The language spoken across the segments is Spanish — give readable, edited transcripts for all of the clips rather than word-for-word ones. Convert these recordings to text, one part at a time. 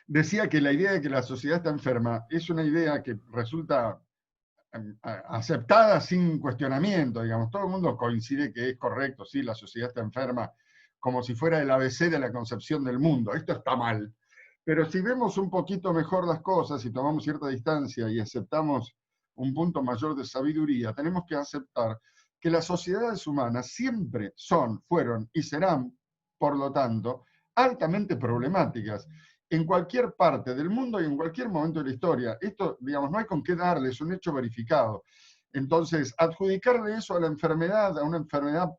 decía que la idea de que la sociedad está enferma es una idea que resulta aceptada sin cuestionamiento, digamos. Todo el mundo coincide que es correcto, sí, la sociedad está enferma, como si fuera el ABC de la concepción del mundo. Esto está mal. Pero si vemos un poquito mejor las cosas y tomamos cierta distancia y aceptamos un punto mayor de sabiduría, tenemos que aceptar que las sociedades humanas siempre son, fueron y serán, por lo tanto, altamente problemáticas en cualquier parte del mundo y en cualquier momento de la historia. Esto, digamos, no hay con qué darle, es un hecho verificado. Entonces, adjudicarle eso a la enfermedad, a una enfermedad,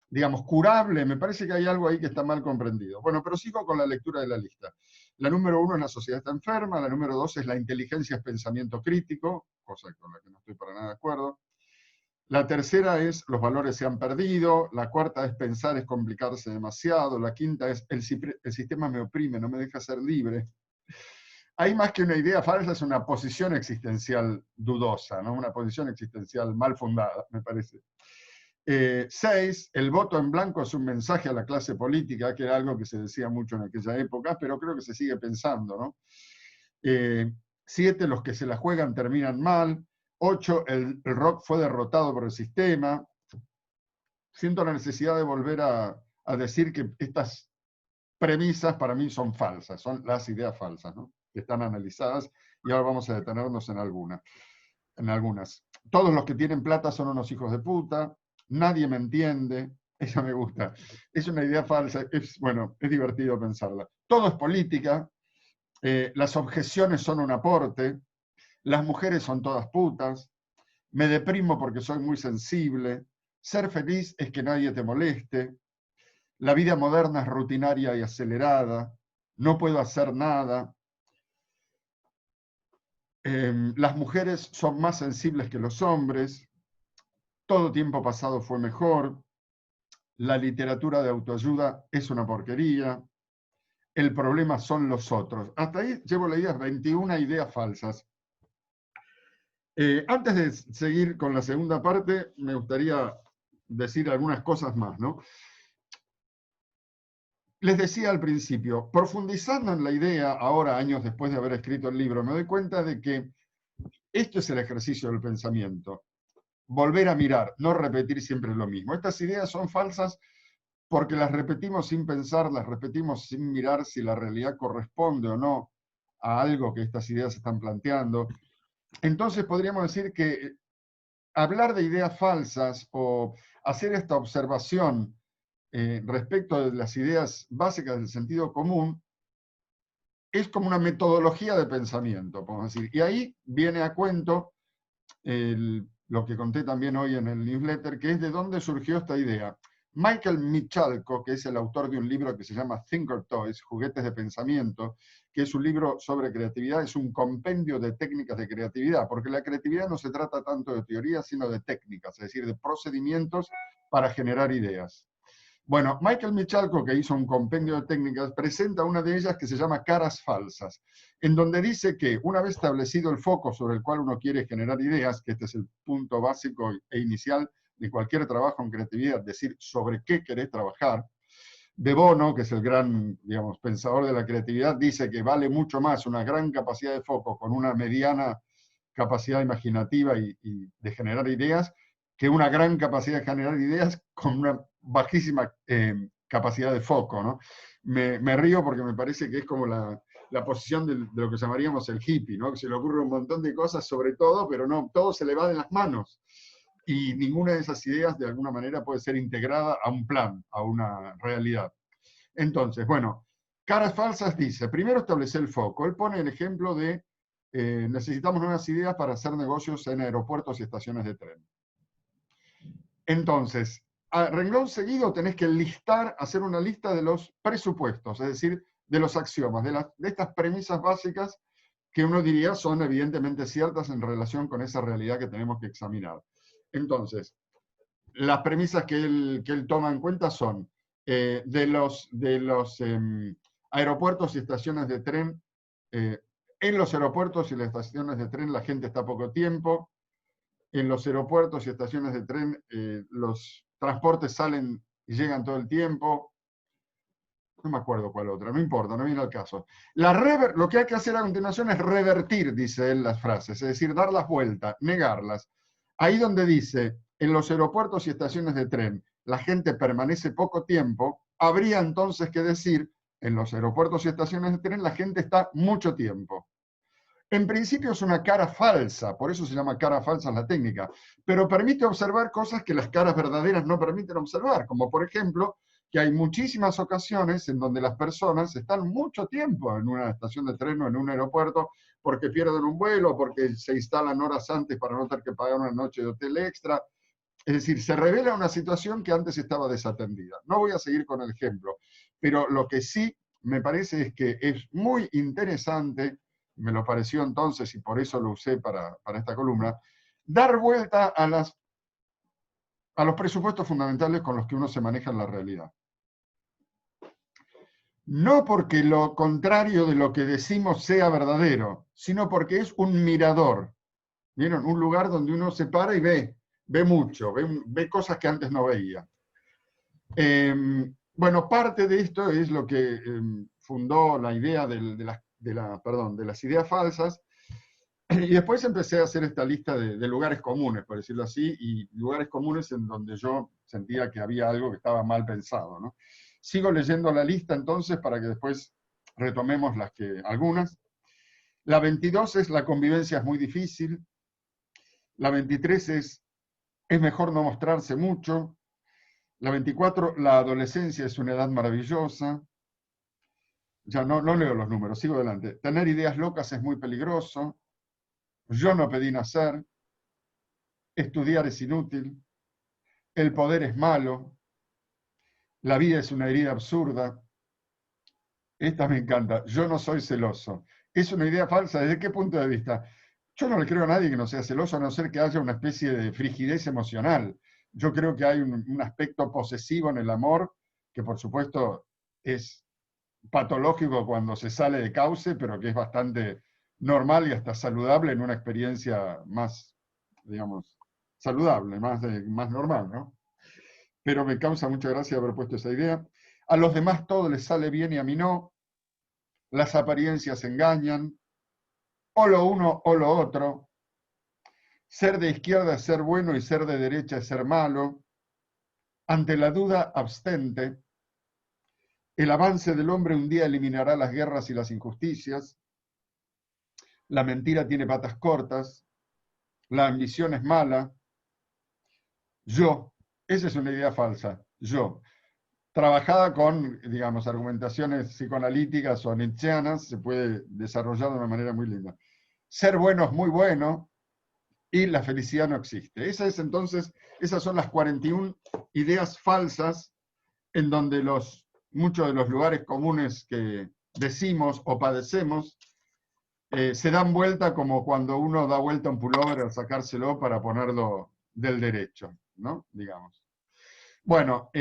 digamos, curable, me parece que hay algo ahí que está mal comprendido. Bueno, pero sigo con la lectura de la lista. La número 1 es la sociedad está enferma, la número 2 es la inteligencia es pensamiento crítico, cosa con la que no estoy para nada de acuerdo. La tercera es los valores se han perdido, la cuarta es pensar es complicarse demasiado, la quinta es el sistema me oprime, no me deja ser libre. Hay más que una idea falsa, es una posición existencial dudosa, ¿no? Una posición existencial mal fundada, me parece. 6, el voto en blanco es un mensaje a la clase política, que era algo que se decía mucho en aquella época, pero creo que se sigue pensando, ¿no? 7, los que se la juegan terminan mal. 8, el rock fue derrotado por el sistema. Siento la necesidad de volver a decir que estas premisas para mí son falsas, son las ideas falsas, ¿no? Que están analizadas, y ahora vamos a detenernos en algunas. Todos los que tienen plata son unos hijos de puta, nadie me entiende, esa me gusta. Es una idea falsa, bueno, es divertido pensarla. Todo es política, las objeciones son un aporte, las mujeres son todas putas, me deprimo porque soy muy sensible, ser feliz es que nadie te moleste, la vida moderna es rutinaria y acelerada, no puedo hacer nada, las mujeres son más sensibles que los hombres, todo tiempo pasado fue mejor, la literatura de autoayuda es una porquería, el problema son los otros. Hasta ahí llevo leídas 21 ideas falsas. Antes de seguir con la segunda parte, me gustaría decir algunas cosas más, ¿no? Les decía al principio, profundizando en la idea, ahora, años después de haber escrito el libro, me doy cuenta de que esto es el ejercicio del pensamiento. Volver a mirar, no repetir siempre lo mismo. Estas ideas son falsas porque las repetimos sin pensar, las repetimos sin mirar si la realidad corresponde o no a algo que estas ideas están planteando. Entonces podríamos decir que hablar de ideas falsas o hacer esta observación respecto de las ideas básicas del sentido común es como una metodología de pensamiento, podemos decir. Y ahí viene a cuento lo que conté también hoy en el newsletter, que es de dónde surgió esta idea. Michael Michalko, que es el autor de un libro que se llama Thinker Toys, Juguetes de Pensamiento, que es un libro sobre creatividad, es un compendio de técnicas de creatividad, porque la creatividad no se trata tanto de teoría, sino de técnicas, es decir, de procedimientos para generar ideas. Bueno, Michael Michalko, que hizo un compendio de técnicas, presenta una de ellas que se llama caras falsas, en donde dice que una vez establecido el foco sobre el cual uno quiere generar ideas, que este es el punto básico e inicial de cualquier trabajo en creatividad, decir sobre qué querés trabajar, De Bono, que es el gran, digamos, pensador de la creatividad, dice que vale mucho más una gran capacidad de foco con una mediana capacidad imaginativa y de generar ideas, que una gran capacidad de generar ideas con una bajísima capacidad de foco, ¿no? Me río porque me parece que es como la posición de lo que llamaríamos el hippie, ¿no? Que se le ocurre un montón de cosas sobre todo, pero no, todo se le va de las manos. Y ninguna de esas ideas de alguna manera puede ser integrada a un plan, a una realidad. Entonces, bueno, caras falsas dice, primero establece el foco. Él pone el ejemplo de necesitamos nuevas ideas para hacer negocios en aeropuertos y estaciones de tren. Entonces, a renglón seguido tenés que listar, hacer una lista de los presupuestos, es decir, de los axiomas, de estas premisas básicas que uno diría son evidentemente ciertas en relación con esa realidad que tenemos que examinar. Entonces, las premisas que él toma en cuenta son de los aeropuertos y estaciones de tren. En los aeropuertos y las estaciones de tren la gente está poco tiempo. En los aeropuertos y estaciones de tren los transportes salen y llegan todo el tiempo. no me acuerdo cuál otra, no importa, no viene al caso. Lo que hay que hacer a continuación es revertir, dice él, las frases, es decir, darlas vuelta, negarlas. Ahí donde dice, en los aeropuertos y estaciones de tren, la gente permanece poco tiempo, habría entonces que decir, en los aeropuertos y estaciones de tren, la gente está mucho tiempo. En principio es una cara falsa, por eso se llama cara falsa en la técnica, pero permite observar cosas que las caras verdaderas no permiten observar, como por ejemplo que hay muchísimas ocasiones en donde las personas están mucho tiempo en una estación de tren o en un aeropuerto porque pierden un vuelo, porque se instalan horas antes para no tener que pagar una noche de hotel extra. Es decir, se revela una situación que antes estaba desatendida. No voy a seguir con el ejemplo, pero lo que sí me parece es que es muy interesante, me lo pareció entonces y por eso lo usé para esta columna, dar vuelta a los presupuestos fundamentales con los que uno se maneja en la realidad. No porque lo contrario de lo que decimos sea verdadero, sino porque es un mirador. ¿Vieron? Un lugar donde uno se para y ve mucho, ve cosas que antes no veía. Bueno, parte de esto es lo que fundó la idea de las ideas falsas, y después empecé a hacer esta lista de lugares comunes, por decirlo así, y lugares comunes en donde yo sentía que había algo que estaba mal pensado, ¿no? Sigo leyendo la lista entonces para que después retomemos algunas. La 22 es la convivencia es muy difícil. La 23 es mejor no mostrarse mucho. La 24, la adolescencia es una edad maravillosa. Ya no leo los números, sigo adelante. Tener ideas locas es muy peligroso. Yo no pedí nacer. Estudiar es inútil. El poder es malo. La vida es una herida absurda. Esta me encanta. Yo no soy celoso. ¿Es una idea falsa? ¿Desde qué punto de vista? Yo no le creo a nadie que no sea celoso, a no ser que haya una especie de frigidez emocional. Yo creo que hay un aspecto posesivo en el amor, que por supuesto es patológico cuando se sale de cauce, pero que es bastante normal y hasta saludable en una experiencia más, digamos, saludable, más normal, ¿no? Pero me causa mucha gracia haber puesto esa idea. A los demás todo les sale bien y a mí no. Las apariencias engañan. O lo uno o lo otro. Ser de izquierda es ser bueno y ser de derecha es ser malo. Ante la duda, abstente. El avance del hombre un día eliminará las guerras y las injusticias. La mentira tiene patas cortas. La ambición es mala. Yo. Esa es una idea falsa. Yo. Trabajada con, digamos, argumentaciones psicoanalíticas o nietzscheanas, se puede desarrollar de una manera muy linda. Ser bueno es muy bueno y la felicidad no existe. Esas son las 41 ideas falsas en donde muchos de los lugares comunes que decimos o padecemos se dan vuelta como cuando uno da vuelta un pullover al sacárselo para ponerlo del derecho, ¿no? Digamos. Bueno,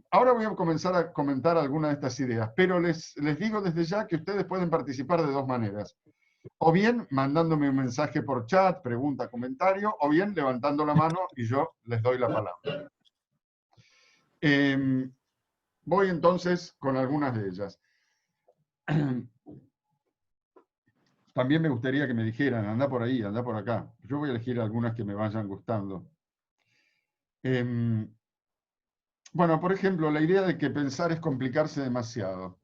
ahora voy a comenzar a comentar algunas de estas ideas, pero les digo desde ya que ustedes pueden participar de dos maneras. O bien mandándome un mensaje por chat, pregunta, comentario, o bien levantando la mano y yo les doy la palabra. Voy entonces con algunas de ellas. También me gustaría que me dijeran, anda por ahí, anda por acá. Yo voy a elegir algunas que me vayan gustando. Bueno, por ejemplo, la idea de que pensar es complicarse demasiado.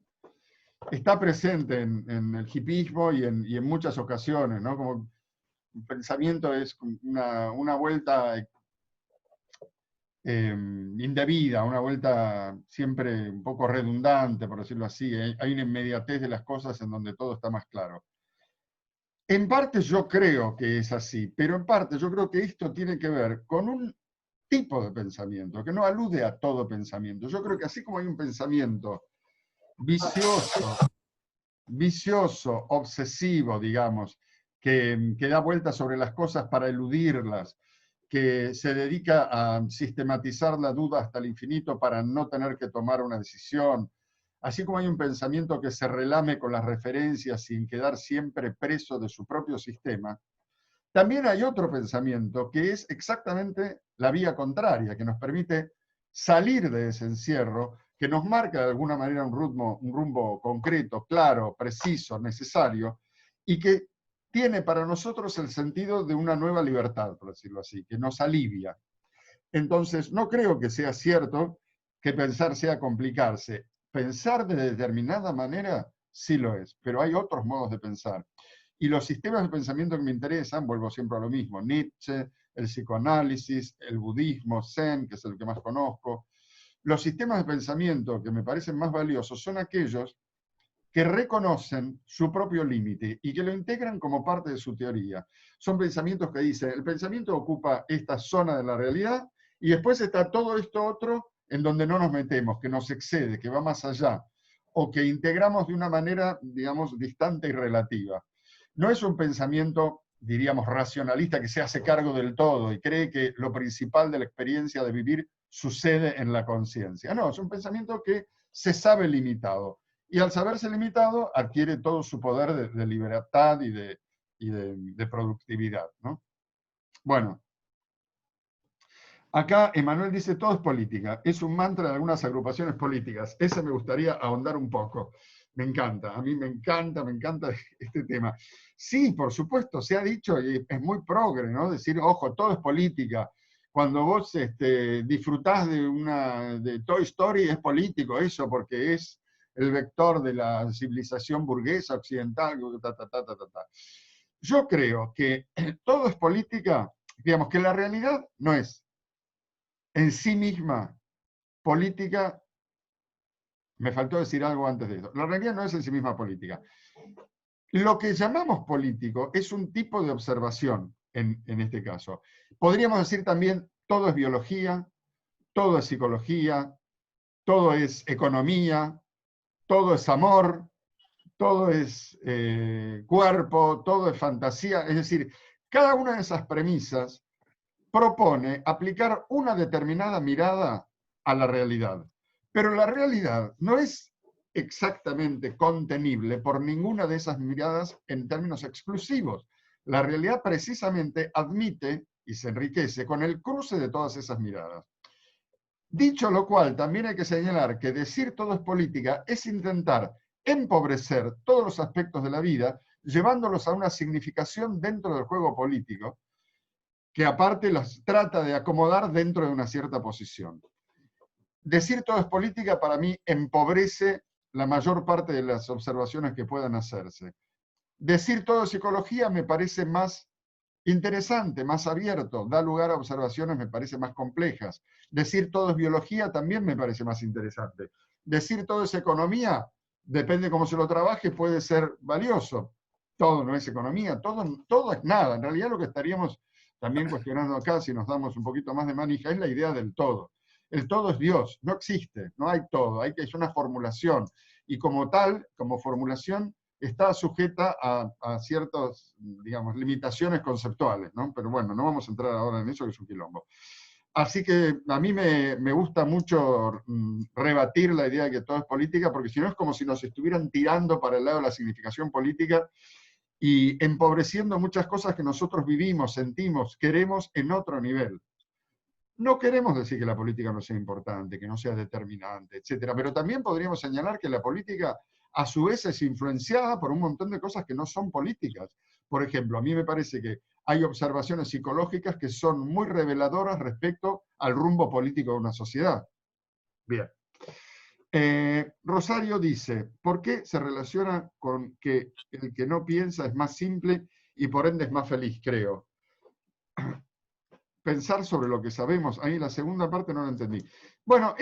Está presente en el hipismo y en muchas ocasiones, ¿no? Como el pensamiento es una vuelta indebida, una vuelta siempre un poco redundante, por decirlo así. Hay una inmediatez de las cosas en donde todo está más claro. En parte yo creo que es así, pero en parte yo creo que esto tiene que ver con un tipo de pensamiento, que no alude a todo pensamiento. Yo creo que así como hay un pensamiento vicioso, obsesivo, digamos, que da vueltas sobre las cosas para eludirlas, que se dedica a sistematizar la duda hasta el infinito para no tener que tomar una decisión. Así como hay un pensamiento que se relame con las referencias sin quedar siempre preso de su propio sistema, también hay otro pensamiento que es exactamente la vía contraria, que nos permite salir de ese encierro que nos marca de alguna manera un rumbo concreto, claro, preciso, necesario, y que tiene para nosotros el sentido de una nueva libertad, por decirlo así, que nos alivia. Entonces, no creo que sea cierto que pensar sea complicarse. Pensar de determinada manera sí lo es, pero hay otros modos de pensar. Y los sistemas de pensamiento que me interesan, vuelvo siempre a lo mismo, Nietzsche, el psicoanálisis, el budismo, Zen, que es el que más conozco. Los sistemas de pensamiento que me parecen más valiosos son aquellos que reconocen su propio límite y que lo integran como parte de su teoría. Son pensamientos que dicen, el pensamiento ocupa esta zona de la realidad y después está todo esto otro en donde no nos metemos, que nos excede, que va más allá, o que integramos de una manera, digamos, distante y relativa. No es un pensamiento, diríamos, racionalista que se hace cargo del todo y cree que lo principal de la experiencia de vivir sucede en la conciencia. No, es un pensamiento que se sabe limitado. Y al saberse limitado, adquiere todo su poder de libertad y de productividad, ¿no? Bueno, acá Emanuel dice, todo es política. Es un mantra de algunas agrupaciones políticas. Ese me gustaría ahondar un poco. Me encanta, a mí me encanta este tema. Sí, por supuesto, se ha dicho, y es muy progre, ¿no? Decir, ojo, todo es política. Cuando vos disfrutás de Toy Story, es político eso, porque es el vector de la civilización burguesa occidental. Yo creo que todo es política, digamos que la realidad no es en sí misma política. Me faltó decir algo antes de eso. La realidad no es en sí misma política. Lo que llamamos político es un tipo de observación en este caso. Podríamos decir también todo es biología, todo es psicología, todo es economía, todo es amor, todo es cuerpo, todo es fantasía. Es decir, cada una de esas premisas propone aplicar una determinada mirada a la realidad. Pero la realidad no es exactamente contenible por ninguna de esas miradas en términos exclusivos. La realidad precisamente admite y se enriquece con el cruce de todas esas miradas. Dicho lo cual, también hay que señalar que decir todo es política es intentar empobrecer todos los aspectos de la vida, llevándolos a una significación dentro del juego político, que aparte las trata de acomodar dentro de una cierta posición. Decir todo es política para mí empobrece la mayor parte de las observaciones que puedan hacerse. Decir todo es psicología me parece más interesante, más abierto, da lugar a observaciones me parece más complejas. Decir todo es biología también me parece más interesante. Decir todo es economía, depende cómo se lo trabaje, puede ser valioso. Todo no es economía, todo es nada. En realidad lo que estaríamos también cuestionando acá, si nos damos un poquito más de manija, es la idea del todo. El todo es Dios, no existe, no hay todo, es una formulación. Y como tal, como formulación, está sujeta a ciertas, digamos, limitaciones conceptuales, ¿no? Pero bueno, no vamos a entrar ahora en eso, que es un quilombo. Así que a mí me gusta mucho rebatir la idea de que todo es política, porque si no es como si nos estuvieran tirando para el lado de la significación política y empobreciendo muchas cosas que nosotros vivimos, sentimos, queremos en otro nivel. No queremos decir que la política no sea importante, que no sea determinante, etcétera, pero también podríamos señalar que la política a su vez es influenciada por un montón de cosas que no son políticas. Por ejemplo, a mí me parece que hay observaciones psicológicas que son muy reveladoras respecto al rumbo político de una sociedad. Bien. Rosario dice, ¿por qué se relaciona con que el que no piensa es más simple y por ende es más feliz, creo? Pensar sobre lo que sabemos. Ahí la segunda parte no la entendí. Bueno,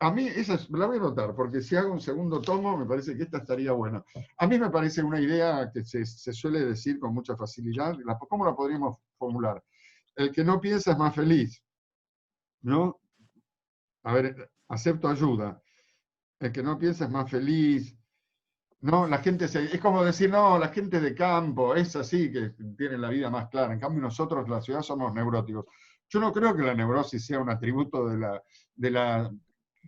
a mí, la voy a notar, porque si hago un segundo tomo, me parece que esta estaría buena. A mí me parece una idea que se suele decir con mucha facilidad. ¿Cómo la podríamos formular? El que no piensa es más feliz, ¿no? A ver, acepto ayuda. El que no piensa es más feliz. No, es como decir, no, la gente de campo es así, que tienen la vida más clara. En cambio, nosotros, la ciudad, somos neuróticos. Yo no creo que la neurosis sea un atributo de la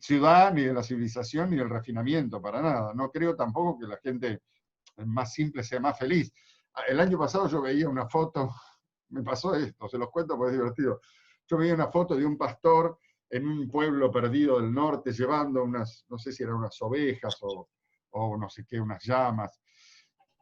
ciudad, ni de la civilización, ni del refinamiento, para nada. No creo tampoco que la gente más simple sea más feliz. El año pasado yo veía una foto, me pasó esto, se los cuento porque es divertido. Yo veía una foto de un pastor en un pueblo perdido del norte llevando unas, no sé si eran unas ovejas o no sé qué, unas llamas.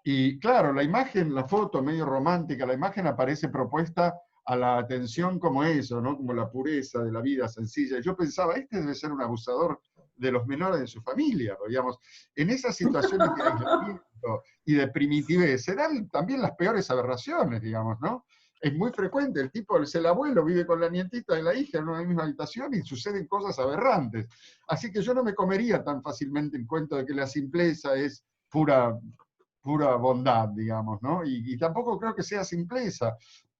Y claro, la imagen, la foto medio romántica, la imagen aparece propuesta a la atención como eso, ¿no? Como la pureza de la vida sencilla. Y yo pensaba, este debe ser un abusador de los menores de su familia, digamos. En esas situaciones de aislamiento y de primitivez se dan también las peores aberraciones, digamos, ¿no? Es muy frecuente, el tipo, es el abuelo, vive con la nietita y la hija en una misma habitación y suceden cosas aberrantes. Así que yo no me comería tan fácilmente el cuento de que la simpleza es pura bondad, digamos, ¿no? Y tampoco creo que sea simpleza.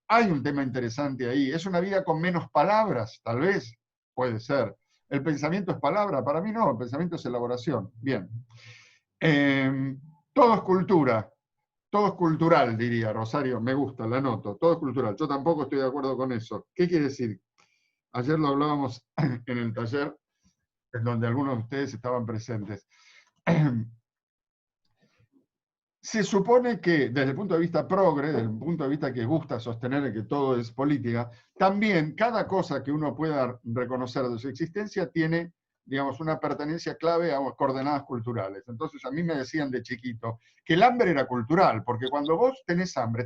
Hay un tema interesante ahí. ¿Es una vida con menos palabras? Tal vez, puede ser. ¿El pensamiento es palabra? Para mí no, el pensamiento es elaboración. Bien. Todo es cultura. Todo es cultural, diría Rosario. Me gusta, la anoto. Todo es cultural. Yo tampoco estoy de acuerdo con eso. ¿Qué quiere decir? Ayer lo hablábamos en el taller, en donde algunos de ustedes estaban presentes. Se supone que, desde el punto de vista progre, desde el punto de vista que gusta sostener que todo es política, también cada cosa que uno pueda reconocer de su existencia tiene, digamos, una pertenencia clave a coordenadas culturales. Entonces a mí me decían de chiquito que el hambre era cultural, porque cuando vos tenés hambre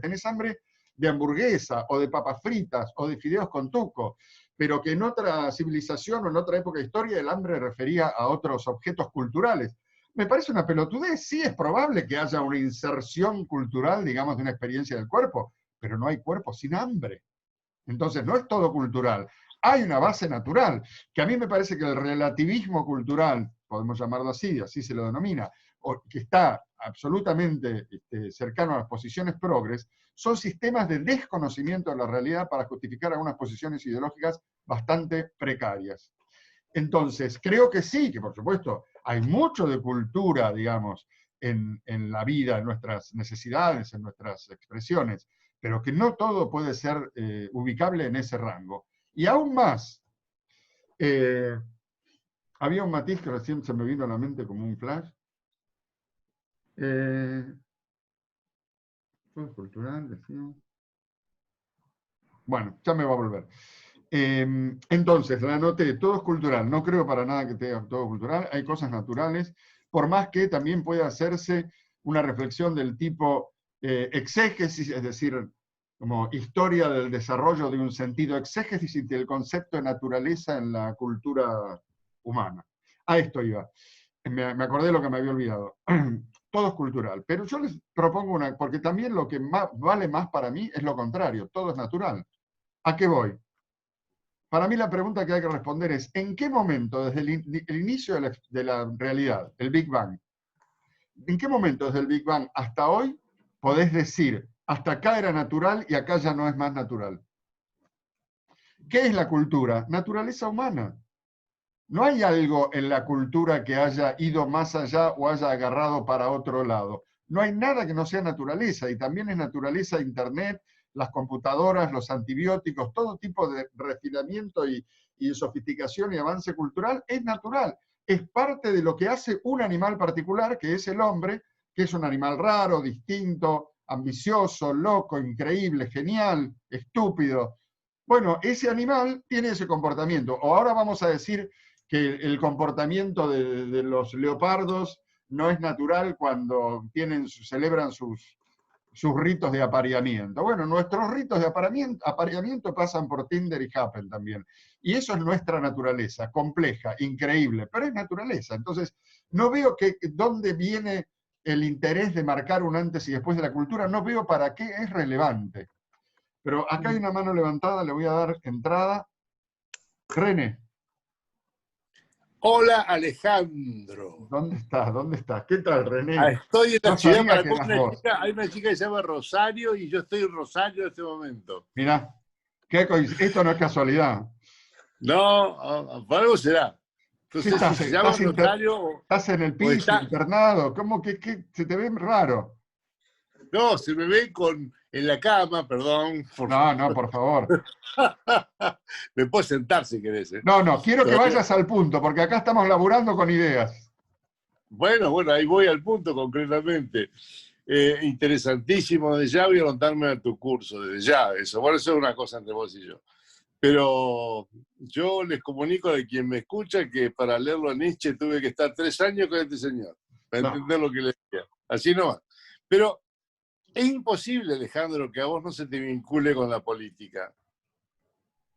de hamburguesa o de papas fritas o de fideos con tuco, pero que en otra civilización o en otra época de historia el hambre refería a otros objetos culturales. Me parece una pelotudez. Sí es probable que haya una inserción cultural, digamos, de una experiencia del cuerpo, pero no hay cuerpo sin hambre. Entonces, no es todo cultural. Hay una base natural, que a mí me parece que el relativismo cultural, podemos llamarlo así, así se lo denomina, o que está absolutamente cercano a las posiciones progres, son sistemas de desconocimiento de la realidad para justificar algunas posiciones ideológicas bastante precarias. Entonces, creo que sí, que por supuesto hay mucho de cultura, digamos, en la vida, en nuestras necesidades, en nuestras expresiones, pero que no todo puede ser ubicable en ese rango. Y aún más, eh, había un matiz que recién se me vino a la mente como un flash. Todo cultural, decimos. Bueno, ya me va a volver. Entonces, la anoté, todo es cultural, no creo para nada que tenga todo cultural, hay cosas naturales, por más que también pueda hacerse una reflexión del tipo exégesis, es decir, como historia del desarrollo de un sentido, exégesis del concepto de naturaleza en la cultura humana. A esto iba. Me acordé de lo que me había olvidado. Todo es cultural, pero yo les propongo una, porque también lo que vale más para mí es lo contrario, todo es natural. ¿A qué voy? Para mí la pregunta que hay que responder es, ¿en qué momento, desde el inicio de la realidad, el Big Bang, en qué momento desde el Big Bang hasta hoy podés decir, hasta acá era natural y acá ya no es más natural? ¿Qué es la cultura? Naturaleza humana. No hay algo en la cultura que haya ido más allá o haya agarrado para otro lado. No hay nada que no sea naturaleza, y también es naturaleza Internet, las computadoras, los antibióticos, todo tipo de refinamiento y sofisticación y avance cultural es natural. Es parte de lo que hace un animal particular, que es el hombre, que es un animal raro, distinto, ambicioso, loco, increíble, genial, estúpido. Bueno, ese animal tiene ese comportamiento. O ahora vamos a decir que el comportamiento de los leopardos no es natural cuando celebran sus ritos de apareamiento. Bueno, nuestros ritos de apareamiento pasan por Tinder y Happn también. Y eso es nuestra naturaleza, compleja, increíble, pero es naturaleza. Entonces, no veo dónde viene el interés de marcar un antes y después de la cultura, no veo para qué es relevante. Pero acá hay una mano levantada, le voy a dar entrada. René. Hola, Alejandro. ¿Dónde estás? ¿Dónde estás? ¿Qué tal, René? Estoy en la No ciudad sabía para que eras vos. hay una chica que se llama Rosario y yo estoy en Rosario en este momento. Mirá, esto no es casualidad. No, por algo será. ¿Qué Entonces, si estás? se llama Rosario ¿Estás en el o piso, está... internado? ¿Cómo que se te ve raro? No, se me ve en la cama, perdón. No, por favor. Me puedes sentar si querés. No, quiero que Todavía... vayas al punto, porque acá estamos laburando con ideas. Bueno, ahí voy al punto concretamente. Interesantísimo, desde ya voy a anotarme a tu curso, desde ya, eso. Bueno, eso es una cosa entre vos y yo. Pero yo les comunico a quien me escucha que para leerlo a Nietzsche tuve que estar 3 años con este señor, para No. entender lo que le decía. Así no va. Pero es imposible, Alejandro, que a vos no se te vincule con la política.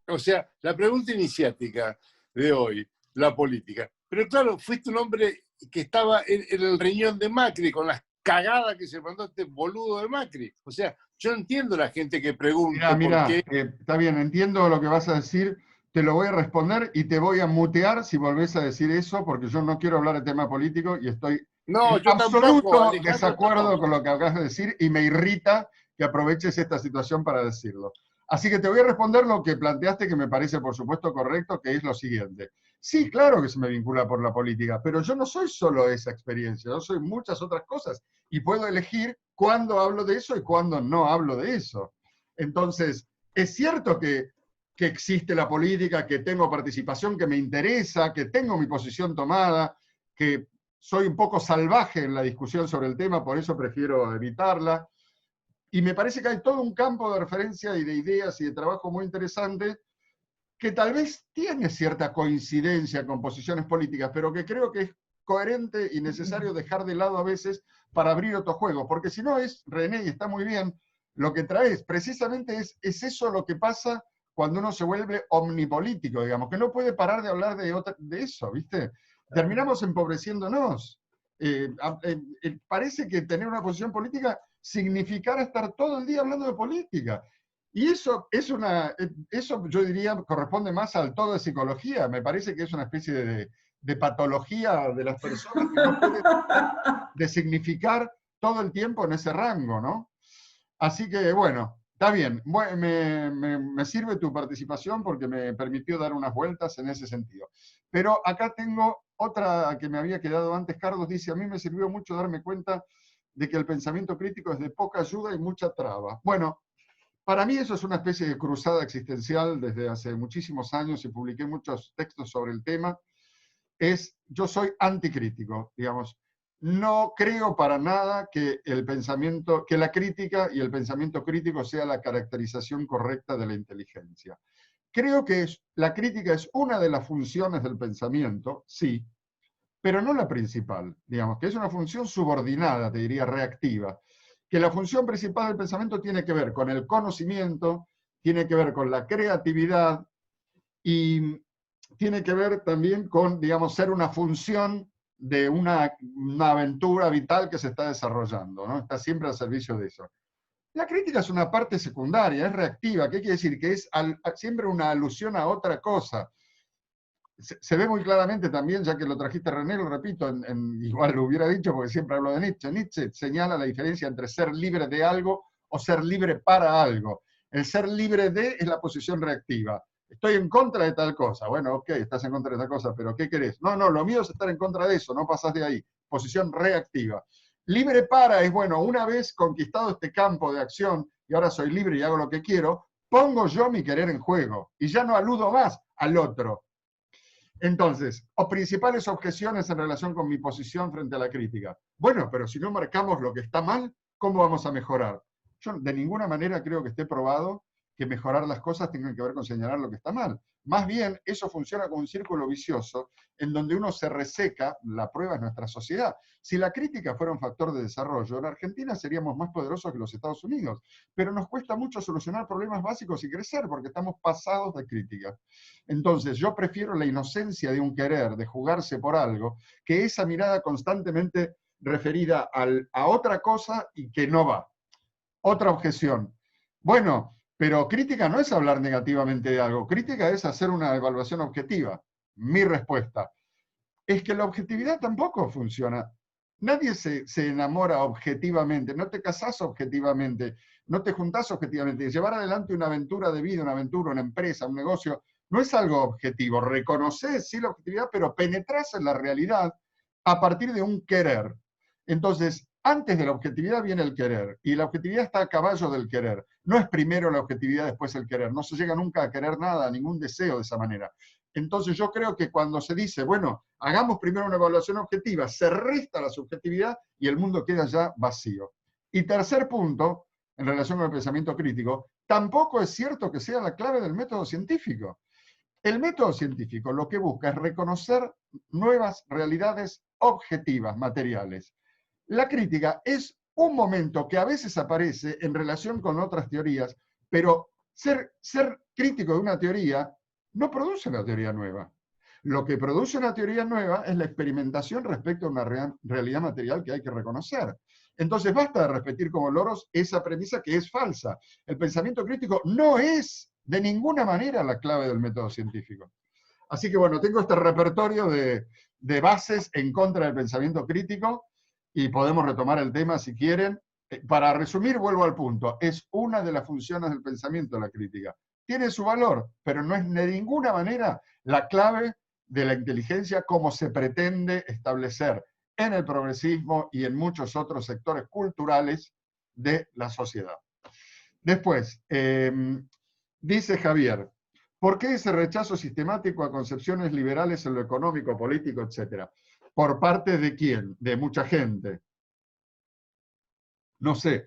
O sea, la pregunta iniciática de hoy, la política. Pero claro, fuiste un hombre que estaba en el riñón de Macri, con las cagadas que se mandó este boludo de Macri. O sea, yo entiendo a la gente que pregunte por Mira, qué. está bien, entiendo lo que vas a decir, te lo voy a responder y te voy a mutear si volvés a decir eso, porque yo no quiero hablar de tema político y estoy No, en yo tampoco, absoluto Alejandro, desacuerdo no. con lo que acabas de decir y me irrita que aproveches esta situación para decirlo. Así que te voy a responder lo que planteaste, que me parece por supuesto correcto, que es lo siguiente. Sí, claro que se me vincula por la política, pero yo no soy solo esa experiencia, yo soy muchas otras cosas y puedo elegir cuándo hablo de eso y cuándo no hablo de eso. Entonces, es cierto que existe la política, que tengo participación, que me interesa, que tengo mi posición tomada, que soy un poco salvaje en la discusión sobre el tema, por eso prefiero evitarla. Y me parece que hay todo un campo de referencia y de ideas y de trabajo muy interesante que tal vez tiene cierta coincidencia con posiciones políticas, pero que creo que es coherente y necesario dejar de lado a veces para abrir otro juego, porque si no es, René, y está muy bien, lo que traes precisamente es eso lo que pasa cuando uno se vuelve omnipolítico, digamos, que no puede parar de hablar de eso, ¿viste? Terminamos empobreciéndonos. Parece que tener una posición política significara estar todo el día hablando de política. Y eso yo diría corresponde más al todo de psicología. Me parece que es una especie de patología de las personas que no pueden de significar todo el tiempo en ese rango, ¿no? Así que bueno, está bien. Me sirve tu participación porque me permitió dar unas vueltas en ese sentido. Pero acá tengo otra que me había quedado antes. Carlos dice, a mí me sirvió mucho darme cuenta de que el pensamiento crítico es de poca ayuda y mucha traba. Bueno, para mí eso es una especie de cruzada existencial desde hace muchísimos años y publiqué muchos textos sobre el tema. Yo soy anticrítico, digamos. No creo para nada que el pensamiento, que la crítica y el pensamiento crítico sea la caracterización correcta de la inteligencia. Creo que la crítica es una de las funciones del pensamiento, sí, pero no la principal, digamos, que es una función subordinada, te diría, reactiva, que la función principal del pensamiento tiene que ver con el conocimiento, tiene que ver con la creatividad y tiene que ver también con, digamos, ser una función de una aventura vital que se está desarrollando, ¿no? Está siempre al servicio de eso. La crítica es una parte secundaria, es reactiva. ¿Qué quiere decir? Que es siempre una alusión a otra cosa. Se ve muy claramente también, ya que lo trajiste René, lo repito, igual lo hubiera dicho porque siempre hablo de Nietzsche. Nietzsche señala la diferencia entre ser libre de algo o ser libre para algo. El ser libre de es la posición reactiva. Estoy en contra de tal cosa. Bueno, ok, estás en contra de tal cosa, pero ¿qué querés? No, no, lo mío es estar en contra de eso, no pasás de ahí. Posición reactiva. Libre para es, bueno, una vez conquistado este campo de acción y ahora soy libre y hago lo que quiero, pongo yo mi querer en juego y ya no aludo más al otro. Entonces, principales objeciones en relación con mi posición frente a la crítica. Bueno, pero si no marcamos lo que está mal, ¿cómo vamos a mejorar? Yo de ninguna manera creo que esté probado que mejorar las cosas tenga que ver con señalar lo que está mal. Más bien, eso funciona como un círculo vicioso en donde uno se reseca, la prueba es nuestra sociedad. Si la crítica fuera un factor de desarrollo, en Argentina seríamos más poderosos que los Estados Unidos, pero nos cuesta mucho solucionar problemas básicos y crecer porque estamos pasados de crítica. Entonces, yo prefiero la inocencia de un querer, de jugarse por algo, que esa mirada constantemente referida a otra cosa y que no va. Otra objeción. Bueno, pero crítica no es hablar negativamente de algo, crítica es hacer una evaluación objetiva. Mi respuesta es que la objetividad tampoco funciona. Nadie se enamora objetivamente, no te casás objetivamente, no te juntás objetivamente. Llevar adelante una aventura de vida, una aventura, una empresa, un negocio, no es algo objetivo. Reconoces, sí, la objetividad, pero penetrás en la realidad a partir de un querer. Entonces, antes de la objetividad viene el querer, y la objetividad está a caballo del querer. No es primero la objetividad, después el querer. No se llega nunca a querer nada, a ningún deseo de esa manera. Entonces yo creo que cuando se dice, bueno, hagamos primero una evaluación objetiva, se resta la subjetividad y el mundo queda ya vacío. Y tercer punto, en relación con el pensamiento crítico, tampoco es cierto que sea la clave del método científico. El método científico lo que busca es reconocer nuevas realidades objetivas, materiales. La crítica es un momento que a veces aparece en relación con otras teorías, pero ser crítico de una teoría no produce una teoría nueva. Lo que produce una teoría nueva es la experimentación respecto a una realidad material que hay que reconocer. Entonces basta de repetir como loros esa premisa que es falsa. El pensamiento crítico no es de ninguna manera la clave del método científico. Así que bueno, tengo este repertorio de bases en contra del pensamiento crítico y podemos retomar el tema si quieren. Para resumir, vuelvo al punto. Es una de las funciones del pensamiento la crítica. Tiene su valor, pero no es de ninguna manera la clave de la inteligencia como se pretende establecer en el progresismo y en muchos otros sectores culturales de la sociedad. Después, dice Javier, ¿por qué ese rechazo sistemático a concepciones liberales en lo económico, político, etcétera? ¿Por parte de quién? De mucha gente. No sé.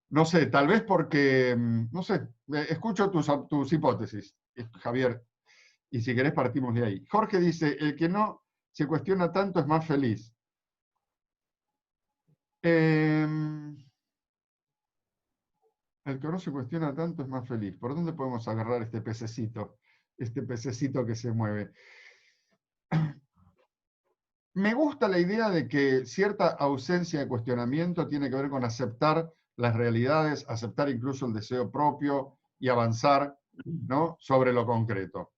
No sé, tal vez porque, no sé, escucho tus hipótesis, Javier, y si querés partimos de ahí. Jorge dice, el que no se cuestiona tanto es más feliz. El que no se cuestiona tanto es más feliz. ¿Por dónde podemos agarrar este pececito? Este pececito que se mueve. Me gusta la idea de que cierta ausencia de cuestionamiento tiene que ver con aceptar las realidades, aceptar incluso el deseo propio y avanzar, ¿no?, sobre lo concreto.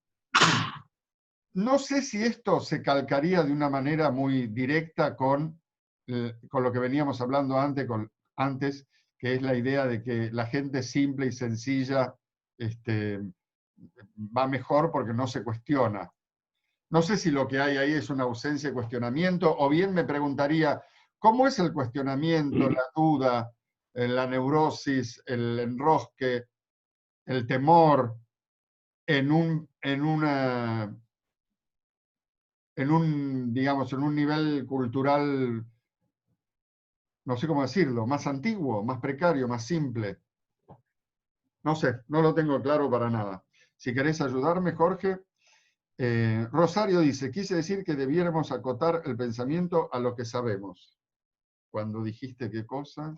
No sé si esto se calcaría de una manera muy directa con lo que veníamos hablando antes, que es la idea de que la gente simple y sencilla va mejor porque no se cuestiona. No sé si lo que hay ahí es una ausencia de cuestionamiento, o bien me preguntaría, ¿cómo es el cuestionamiento, la duda, la neurosis, el enrosque, el temor digamos, en un nivel cultural, no sé cómo decirlo, más antiguo, más precario, más simple? No sé, no lo tengo claro para nada. Si querés ayudarme, Jorge. Rosario dice, quise decir que debiéramos acotar el pensamiento a lo que sabemos. Cuando dijiste qué cosa,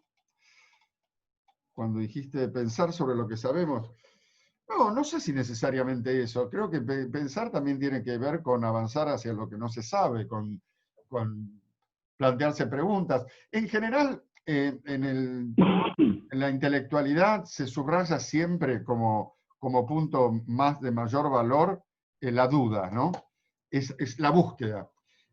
cuando dijiste pensar sobre lo que sabemos. No, no sé si necesariamente eso. Creo que pensar también tiene que ver con avanzar hacia lo que no se sabe, con plantearse preguntas. En general, en la intelectualidad se subraya siempre como punto más de mayor valor la duda, ¿no? Es la búsqueda.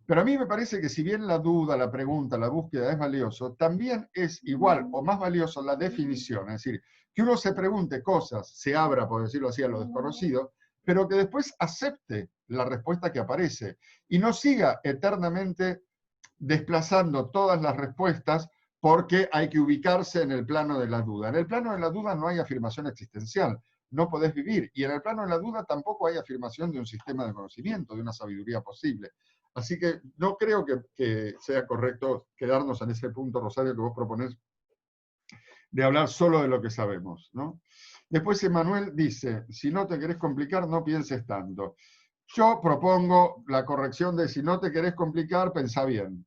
Pero a mí me parece que si bien la duda, la pregunta, la búsqueda es valioso, también es igual o más valioso la definición. Es decir, que uno se pregunte cosas, se abra, por decirlo así, a lo desconocido, pero que después acepte la respuesta que aparece y no siga eternamente desplazando todas las respuestas porque hay que ubicarse en el plano de la duda. En el plano de la duda no hay afirmación existencial, no podés vivir. Y en el plano de la duda tampoco hay afirmación de un sistema de conocimiento, de una sabiduría posible. Así que no creo que sea correcto quedarnos en ese punto, Rosario, que vos proponés, de hablar solo de lo que sabemos, ¿no? Después Emanuel dice, si no te querés complicar, no pienses tanto. Yo propongo la corrección de si no te querés complicar, pensá bien.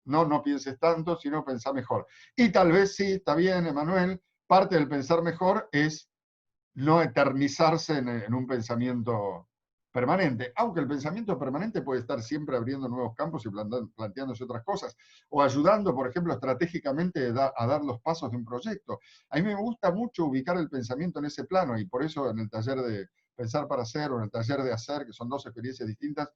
No pienses tanto, sino pensá mejor. Y tal vez sí, está bien, Emanuel, parte del pensar mejor es no eternizarse en un pensamiento permanente, aunque el pensamiento permanente puede estar siempre abriendo nuevos campos y planteándose otras cosas, o ayudando, por ejemplo, estratégicamente a dar los pasos de un proyecto. A mí me gusta mucho ubicar el pensamiento en ese plano, y por eso en el taller de Pensar para Hacer o en el taller de Hacer, que son dos experiencias distintas,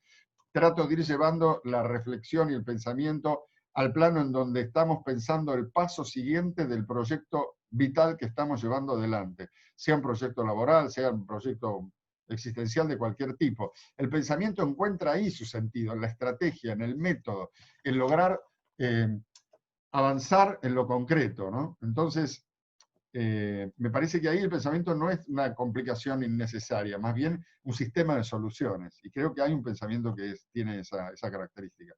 trato de ir llevando la reflexión y el pensamiento al plano en donde estamos pensando el paso siguiente del proyecto vital que estamos llevando adelante, sea un proyecto laboral, sea un proyecto existencial de cualquier tipo. El pensamiento encuentra ahí su sentido, en la estrategia, en el método, en lograr avanzar en lo concreto, ¿no? Entonces, me parece que ahí el pensamiento no es una complicación innecesaria, más bien un sistema de soluciones. Y creo que hay un pensamiento que tiene esa característica.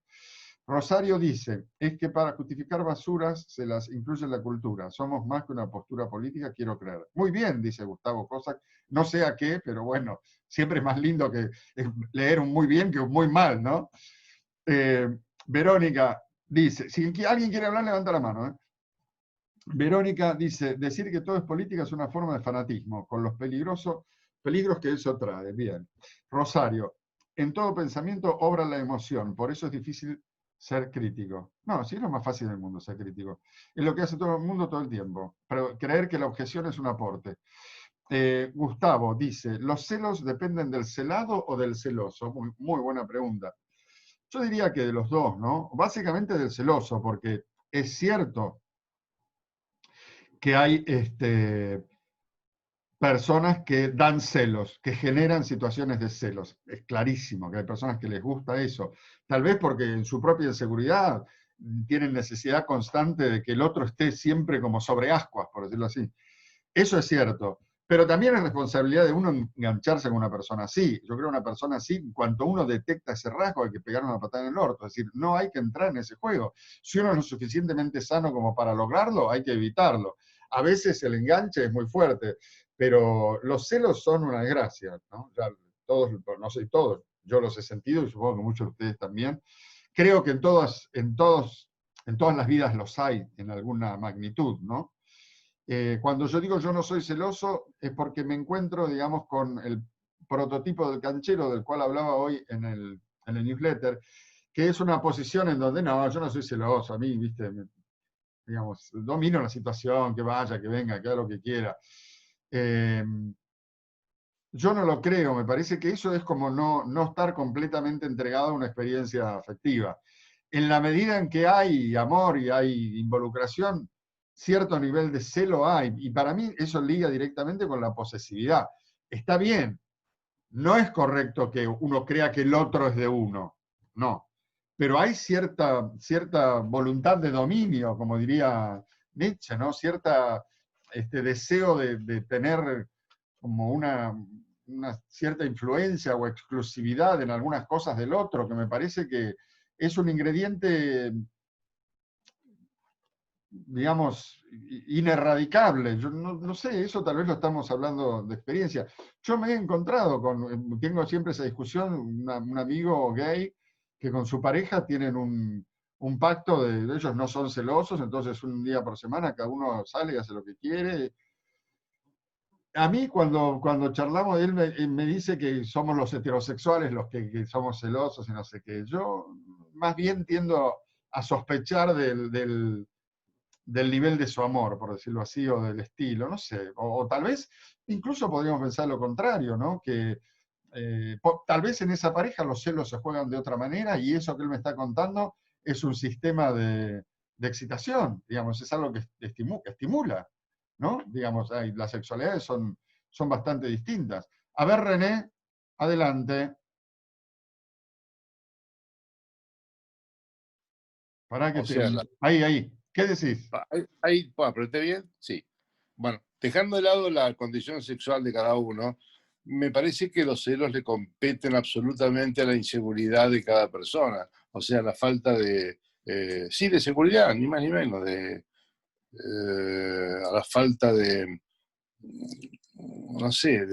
Rosario dice, es que para justificar basuras se las incluye en la cultura. Somos más que una postura política, quiero creer. Muy bien, dice Gustavo Cossack. No sé a qué, pero bueno, siempre es más lindo que leer un muy bien que un muy mal, ¿no? Verónica dice, si alguien quiere hablar, levanta la mano, ¿eh? Verónica dice, decir que todo es política es una forma de fanatismo, con los peligros que eso trae. Bien. Rosario, en todo pensamiento obra la emoción, por eso es difícil ser crítico. No, sí es lo más fácil del mundo ser crítico. Es lo que hace todo el mundo todo el tiempo, pero creer que la objeción es un aporte. Gustavo dice, ¿los celos dependen del celado o del celoso? Muy, muy buena pregunta. Yo diría que de los dos, ¿no? Básicamente del celoso, porque es cierto que hay personas que dan celos, que generan situaciones de celos. Es clarísimo que hay personas que les gusta eso. Tal vez porque en su propia inseguridad tienen necesidad constante de que el otro esté siempre como sobre ascuas, por decirlo así. Eso es cierto. Pero también es responsabilidad de uno engancharse con una persona así. Yo creo que una persona así, en cuanto uno detecta ese rasgo, hay que pegar una patada en el orto. Es decir, no hay que entrar en ese juego. Si uno es lo suficientemente sano como para lograrlo, hay que evitarlo. A veces el enganche es muy fuerte, pero los celos son una desgracia, ¿no? Ya todos, no sé todos, yo los he sentido y supongo que muchos de ustedes también. Creo que en todas las vidas los hay en alguna magnitud, ¿no? Cuando yo digo yo no soy celoso, es porque me encuentro, digamos, con el prototipo del canchero del cual hablaba hoy en el newsletter, que es una posición en donde no, yo no soy celoso, a mí, viste, digamos, domino la situación, que vaya, que venga, que haga lo que quiera. Yo no lo creo, me parece que eso es como no estar completamente entregado a una experiencia afectiva. En la medida en que hay amor y hay involucración, cierto nivel de celo hay, y para mí eso liga directamente con la posesividad. Está bien, no es correcto que uno crea que el otro es de uno, no, pero hay cierta voluntad de dominio, como diría Nietzsche, ¿no? Cierta deseo de tener como una cierta influencia o exclusividad en algunas cosas del otro, que me parece que es un ingrediente, digamos, inerradicable. Yo no sé, eso tal vez lo estamos hablando de experiencia. Yo me he encontrado tengo siempre esa discusión, un amigo gay que con su pareja tienen un pacto de ellos no son celosos, entonces un día por semana cada uno sale y hace lo que quiere. A mí cuando charlamos, él me dice que somos los heterosexuales los que somos celosos y no sé qué. Yo más bien tiendo a sospechar del nivel de su amor, por decirlo así, o del estilo, no sé. O tal vez incluso podríamos pensar lo contrario, ¿no? Que tal vez en esa pareja los celos se juegan de otra manera y eso que él me está contando es un sistema de excitación, digamos, es algo que estimula, ¿no? Digamos, las sexualidades son bastante distintas. A ver, René, adelante. Para que O sea, ahí. ¿Qué decís? ahí, bueno, ¿apreté bien? Sí. Bueno, dejando de lado la condición sexual de cada uno, me parece que los celos le competen absolutamente a la inseguridad de cada persona. O sea, la falta de, sí, de seguridad, ni más ni menos, a la falta de, no sé,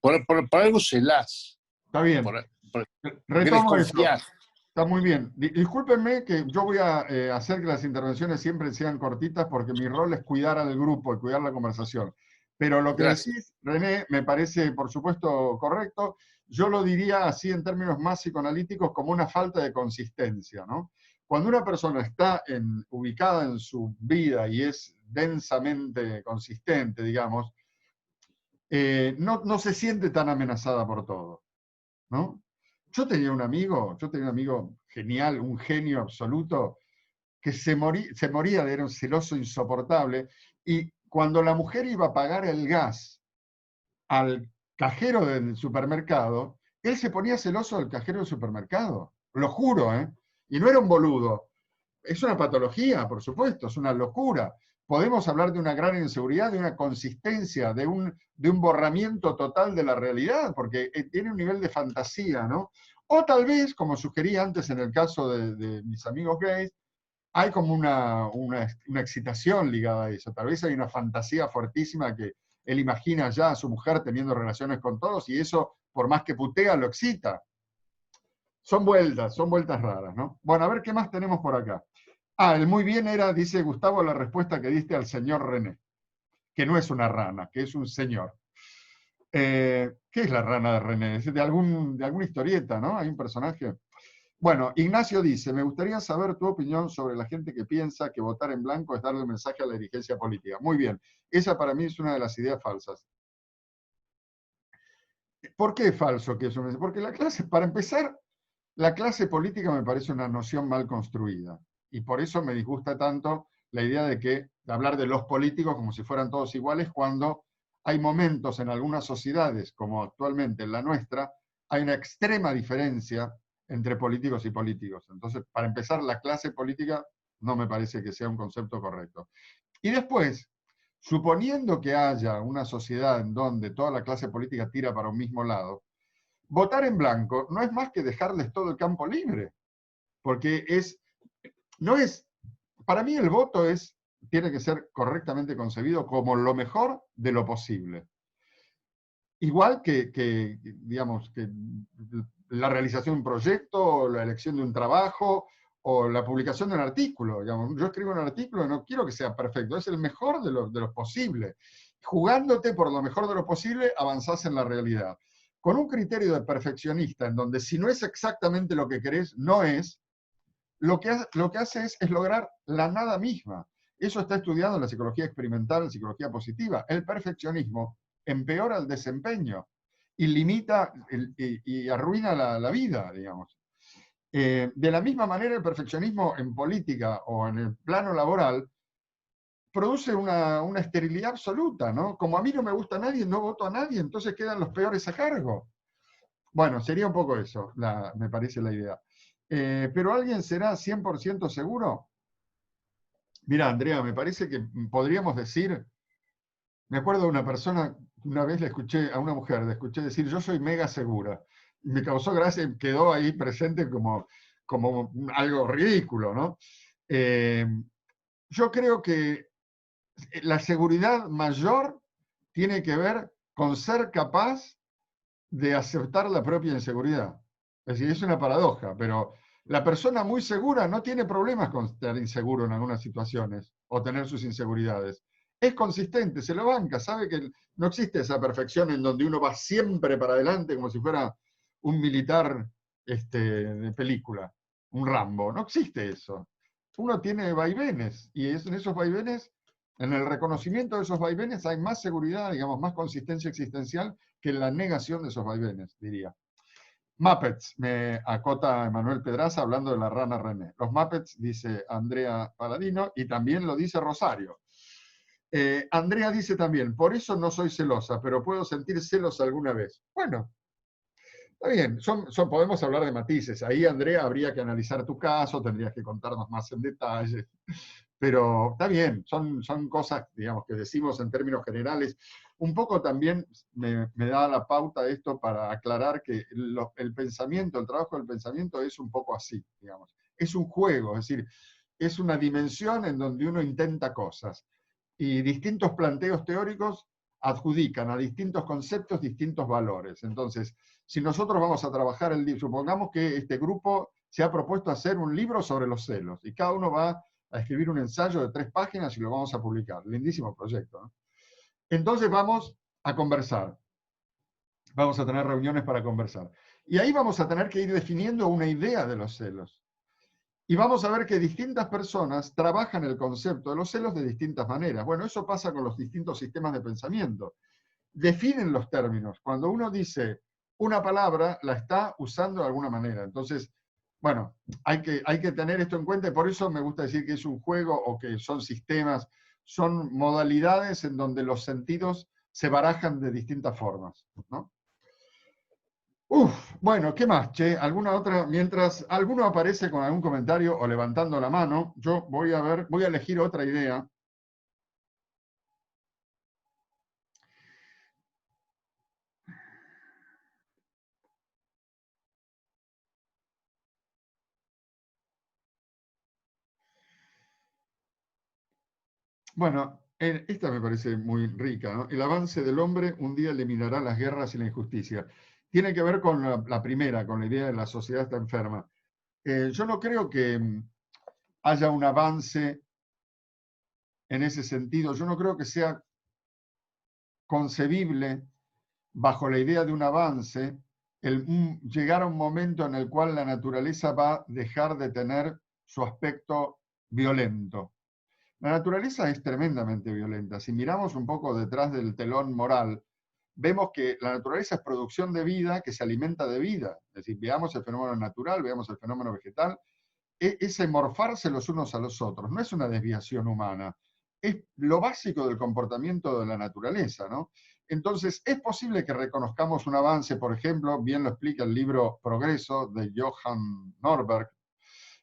por algo celás, Está bien. por, por- porque Retomo eso. desconfías. Está muy bien. Discúlpenme que yo voy a hacer que las intervenciones siempre sean cortitas porque mi rol es cuidar al grupo y cuidar la conversación. Pero lo que Gracias. decís, René, me parece, por supuesto, correcto. Yo lo diría así en términos más psicoanalíticos como una falta de consistencia, ¿no? Cuando una persona está ubicada en su vida y es densamente consistente, digamos, no se siente tan amenazada por todo, ¿no? Yo tenía un amigo genial, un genio absoluto, que se moría de era un celoso insoportable, y cuando la mujer iba a pagar el gas al cajero del supermercado, él se ponía celoso del cajero del supermercado, lo juro, ¿eh? Y no era un boludo, es una patología, por supuesto, es una locura. Podemos hablar de una gran inseguridad, de una consistencia, de un borramiento total de la realidad, porque tiene un nivel de fantasía, ¿no? O tal vez, como sugerí antes en el caso de mis amigos gays, hay como una excitación ligada a eso. Tal vez hay una fantasía fuertísima que él imagina ya a su mujer teniendo relaciones con todos y eso, por más que putea, lo excita. Son vueltas raras, ¿no? Bueno, a ver qué más tenemos por acá. Ah, el muy bien era, dice Gustavo, la respuesta que diste al señor René, que no es una rana, que es un señor. ¿Qué es la rana de René? Es de alguna historieta, ¿no? Hay un personaje. Bueno, Ignacio dice, me gustaría saber tu opinión sobre la gente que piensa que votar en blanco es darle un mensaje a la dirigencia política. Muy bien, esa para mí es una de las ideas falsas. ¿Por qué es falso que eso? Porque la clase, para empezar, la clase política me parece una noción mal construida. Y por eso me disgusta tanto la idea de hablar de los políticos como si fueran todos iguales, cuando hay momentos en algunas sociedades, como actualmente en la nuestra, hay una extrema diferencia entre políticos y políticos. Entonces, para empezar, la clase política no me parece que sea un concepto correcto. Y después, suponiendo que haya una sociedad en donde toda la clase política tira para un mismo lado, votar en blanco no es más que dejarles todo el campo libre, porque no es, para mí el voto tiene que ser correctamente concebido como lo mejor de lo posible. Igual digamos, que la realización de un proyecto, o la elección de un trabajo, o la publicación de un artículo. Digamos. Yo escribo un artículo y no quiero que sea perfecto, es el mejor de lo posible. Jugándote por lo mejor de lo posible, avanzás en la realidad. Con un criterio de perfeccionista, en donde si no es exactamente lo que querés, no es, lo que hace es lograr la nada misma. Eso está estudiado en la psicología experimental, en psicología positiva. El perfeccionismo empeora el desempeño y limita y arruina la vida, digamos. De la misma manera, el perfeccionismo en política o en el plano laboral produce una esterilidad absoluta, ¿no? Como a mí no me gusta a nadie, no voto a nadie, entonces quedan los peores a cargo. Bueno, sería un poco eso, me parece la idea. ¿Pero alguien será 100% seguro? Mira, Andrea, me parece que podríamos decir, me acuerdo de una persona, una vez le escuché a una mujer, le escuché decir, yo soy mega segura. Y me causó gracia y quedó ahí presente como algo ridículo, ¿no? Eh, yo creo que la seguridad mayor tiene que ver con ser capaz de aceptar la propia inseguridad. Es decir, es una paradoja, pero la persona muy segura no tiene problemas con estar inseguro en algunas situaciones o tener sus inseguridades. Es consistente, se lo banca, sabe que no existe esa perfección en donde uno va siempre para adelante como si fuera un militar de película, un Rambo. No existe eso. Uno tiene vaivenes y en esos vaivenes, en el reconocimiento de esos vaivenes hay más seguridad, digamos, más consistencia existencial que en la negación de esos vaivenes, diría. Muppets, me acota Manuel Pedraza hablando de la rana René. Los Muppets, dice Andrea Paladino, y también lo dice Rosario. Andrea dice también, por eso no soy celosa, pero puedo sentir celos alguna vez. Bueno, está bien, podemos hablar de matices. Ahí, Andrea, habría que analizar tu caso, tendrías que contarnos más en detalle. Pero está bien, son cosas, digamos, que decimos en términos generales. Un poco también me da la pauta esto para aclarar que el pensamiento, el trabajo del pensamiento es un poco así, digamos. Es un juego, es decir, es una dimensión en donde uno intenta cosas. Y distintos planteos teóricos adjudican a distintos conceptos distintos valores. Entonces, si nosotros vamos a trabajar el libro, supongamos que este grupo se ha propuesto hacer un libro sobre los celos, y cada uno va a escribir un ensayo de 3 páginas y lo vamos a publicar. Lindísimo proyecto, ¿no? Entonces vamos a conversar. Vamos a tener reuniones para conversar. Y ahí vamos a tener que ir definiendo una idea de los celos. Y vamos a ver que distintas personas trabajan el concepto de los celos de distintas maneras. Bueno, eso pasa con los distintos sistemas de pensamiento. Definen los términos. Cuando uno dice una palabra, la está usando de alguna manera. Entonces, bueno, hay que tener esto en cuenta y por eso me gusta decir que es un juego o que son sistemas, son modalidades en donde los sentidos se barajan de distintas formas, ¿no? Bueno, ¿qué más, che? ¿Alguna otra? Mientras alguno aparece con algún comentario o levantando la mano, yo voy a elegir otra idea. Bueno, esta me parece muy rica, ¿no? El avance del hombre un día eliminará las guerras y la injusticia. Tiene que ver con la primera, con la idea de la sociedad está enferma. Yo no creo que haya un avance en ese sentido. Yo no creo que sea concebible, bajo la idea de un avance, llegar a un momento en el cual la naturaleza va a dejar de tener su aspecto violento. La naturaleza es tremendamente violenta. Si miramos un poco detrás del telón moral, vemos que la naturaleza es producción de vida que se alimenta de vida. Es decir, veamos el fenómeno natural, veamos el fenómeno vegetal, ese morfarse los unos a los otros, no es una desviación humana, es lo básico del comportamiento de la naturaleza, ¿no? Entonces, es posible que reconozcamos un avance, por ejemplo, bien lo explica el libro Progreso de Johan Norberg,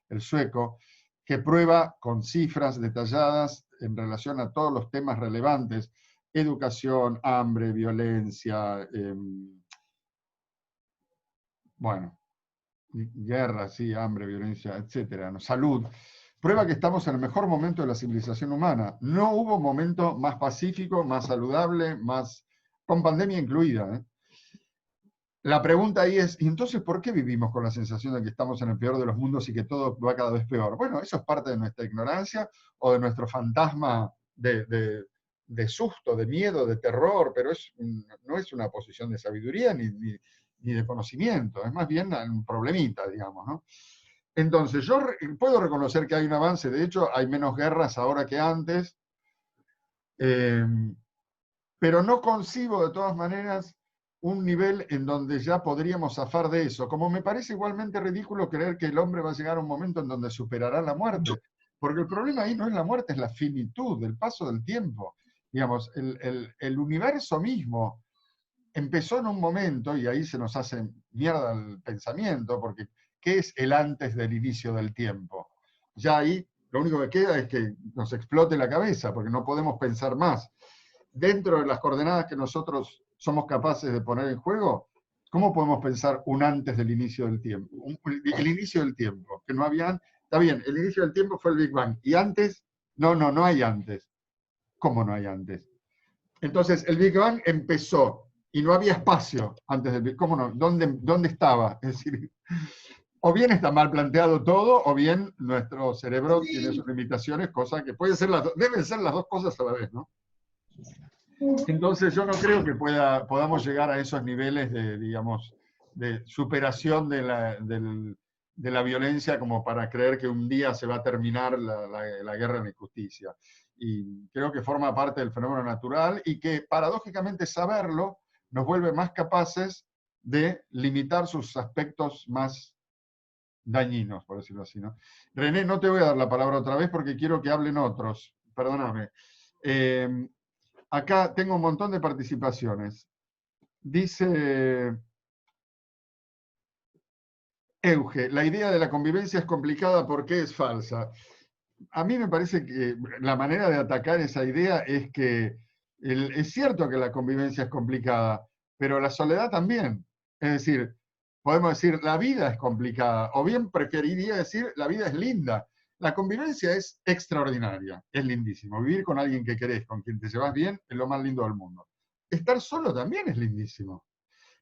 el sueco, que prueba con cifras detalladas en relación a todos los temas relevantes, educación, hambre, violencia, bueno, guerra, sí, hambre, violencia, etcétera, ¿no? Salud, prueba que estamos en el mejor momento de la civilización humana. No hubo momento más pacífico, más saludable, más con pandemia incluida. La pregunta ahí es, ¿y entonces por qué vivimos con la sensación de que estamos en el peor de los mundos y que todo va cada vez peor? Bueno, eso es parte de nuestra ignorancia o de nuestro fantasma de susto, de miedo, de terror, pero no es una posición de sabiduría ni de conocimiento, es más bien un problemita, digamos, ¿no? Entonces, yo puedo reconocer que hay un avance, de hecho, hay menos guerras ahora que antes, eh, pero no concibo de todas maneras un nivel en donde ya podríamos zafar de eso, como me parece igualmente ridículo creer que el hombre va a llegar a un momento en donde superará la muerte, porque el problema ahí no es la muerte, es la finitud, el paso del tiempo. Digamos, el universo mismo empezó en un momento, y ahí se nos hace mierda el pensamiento, porque ¿qué es el antes del inicio del tiempo? Ya ahí lo único que queda es que nos explote la cabeza, porque no podemos pensar más. Dentro de las coordenadas que nosotros somos capaces de poner en juego, ¿cómo podemos pensar un antes del inicio del tiempo? El inicio del tiempo, que no había, está bien, el inicio del tiempo fue el Big Bang, y antes, no hay antes. ¿Cómo no hay antes? Entonces, el Big Bang empezó y no había espacio antes del Big Bang. ¿Cómo no? ¿Dónde estaba? Es decir, o bien está mal planteado todo, o bien nuestro cerebro tiene sus limitaciones, cosa que puede ser deben ser las dos cosas a la vez, ¿no? Entonces yo no creo que podamos llegar a esos niveles de, digamos, de superación de la violencia como para creer que un día se va a terminar la guerra en la injusticia. Y creo que forma parte del fenómeno natural y que paradójicamente saberlo nos vuelve más capaces de limitar sus aspectos más dañinos, por decirlo así, ¿no? René, no te voy a dar la palabra otra vez porque quiero que hablen otros, perdóname. Acá tengo un montón de participaciones. Dice Euge, la idea de la convivencia es complicada porque es falsa. A mí me parece que la manera de atacar esa idea es que es cierto que la convivencia es complicada, pero la soledad también. Es decir, podemos decir la vida es complicada, o bien preferiría decir la vida es linda. La convivencia es extraordinaria, es lindísimo. Vivir con alguien que querés, con quien te llevas bien, es lo más lindo del mundo. Estar solo también es lindísimo.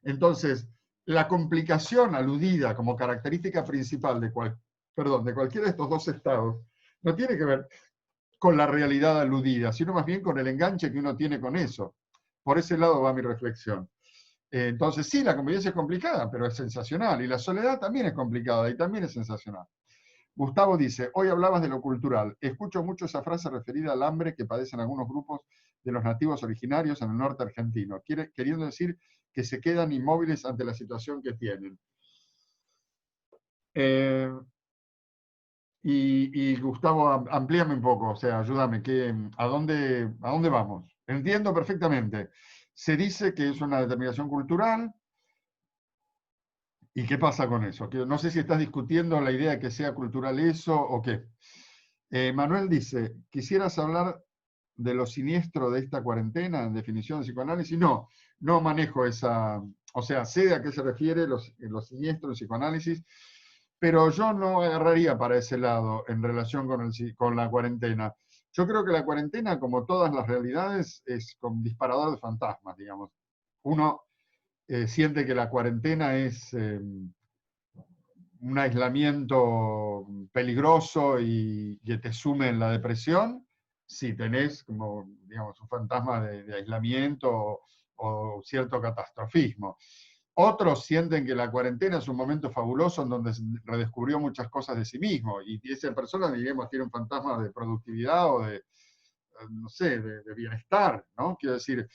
Entonces, la complicación aludida como característica principal de cualquiera de estos dos estados no tiene que ver con la realidad aludida, sino más bien con el enganche que uno tiene con eso. Por ese lado va mi reflexión. Entonces, sí, la convivencia es complicada, pero es sensacional. Y la soledad también es complicada y también es sensacional. Gustavo dice, hoy hablabas de lo cultural. Escucho mucho esa frase referida al hambre que padecen algunos grupos de los nativos originarios en el norte argentino, queriendo decir que se quedan inmóviles ante la situación que tienen. Y Gustavo, amplíame un poco, o sea, ayúdame, ¿a dónde vamos? Entiendo perfectamente. Se dice que es una determinación cultural, ¿y qué pasa con eso? Que no sé si estás discutiendo la idea de que sea cultural eso o qué. Manuel dice, ¿quisieras hablar de lo siniestro de esta cuarentena en definición de psicoanálisis? No, no manejo esa, o sea, sé de a qué se refiere los siniestros en psicoanálisis, pero yo no agarraría para ese lado en relación con la cuarentena. Yo creo que la cuarentena, como todas las realidades, es con disparador de fantasmas, digamos. Uno siente que la cuarentena es un aislamiento peligroso y que te sume en la depresión, si tenés como, digamos, un fantasma de aislamiento o cierto catastrofismo. Otros sienten que la cuarentena es un momento fabuloso en donde se redescubrió muchas cosas de sí mismo, y esa persona, digamos, tiene un fantasma de productividad o de, no sé, de bienestar, ¿no? Quiero decir,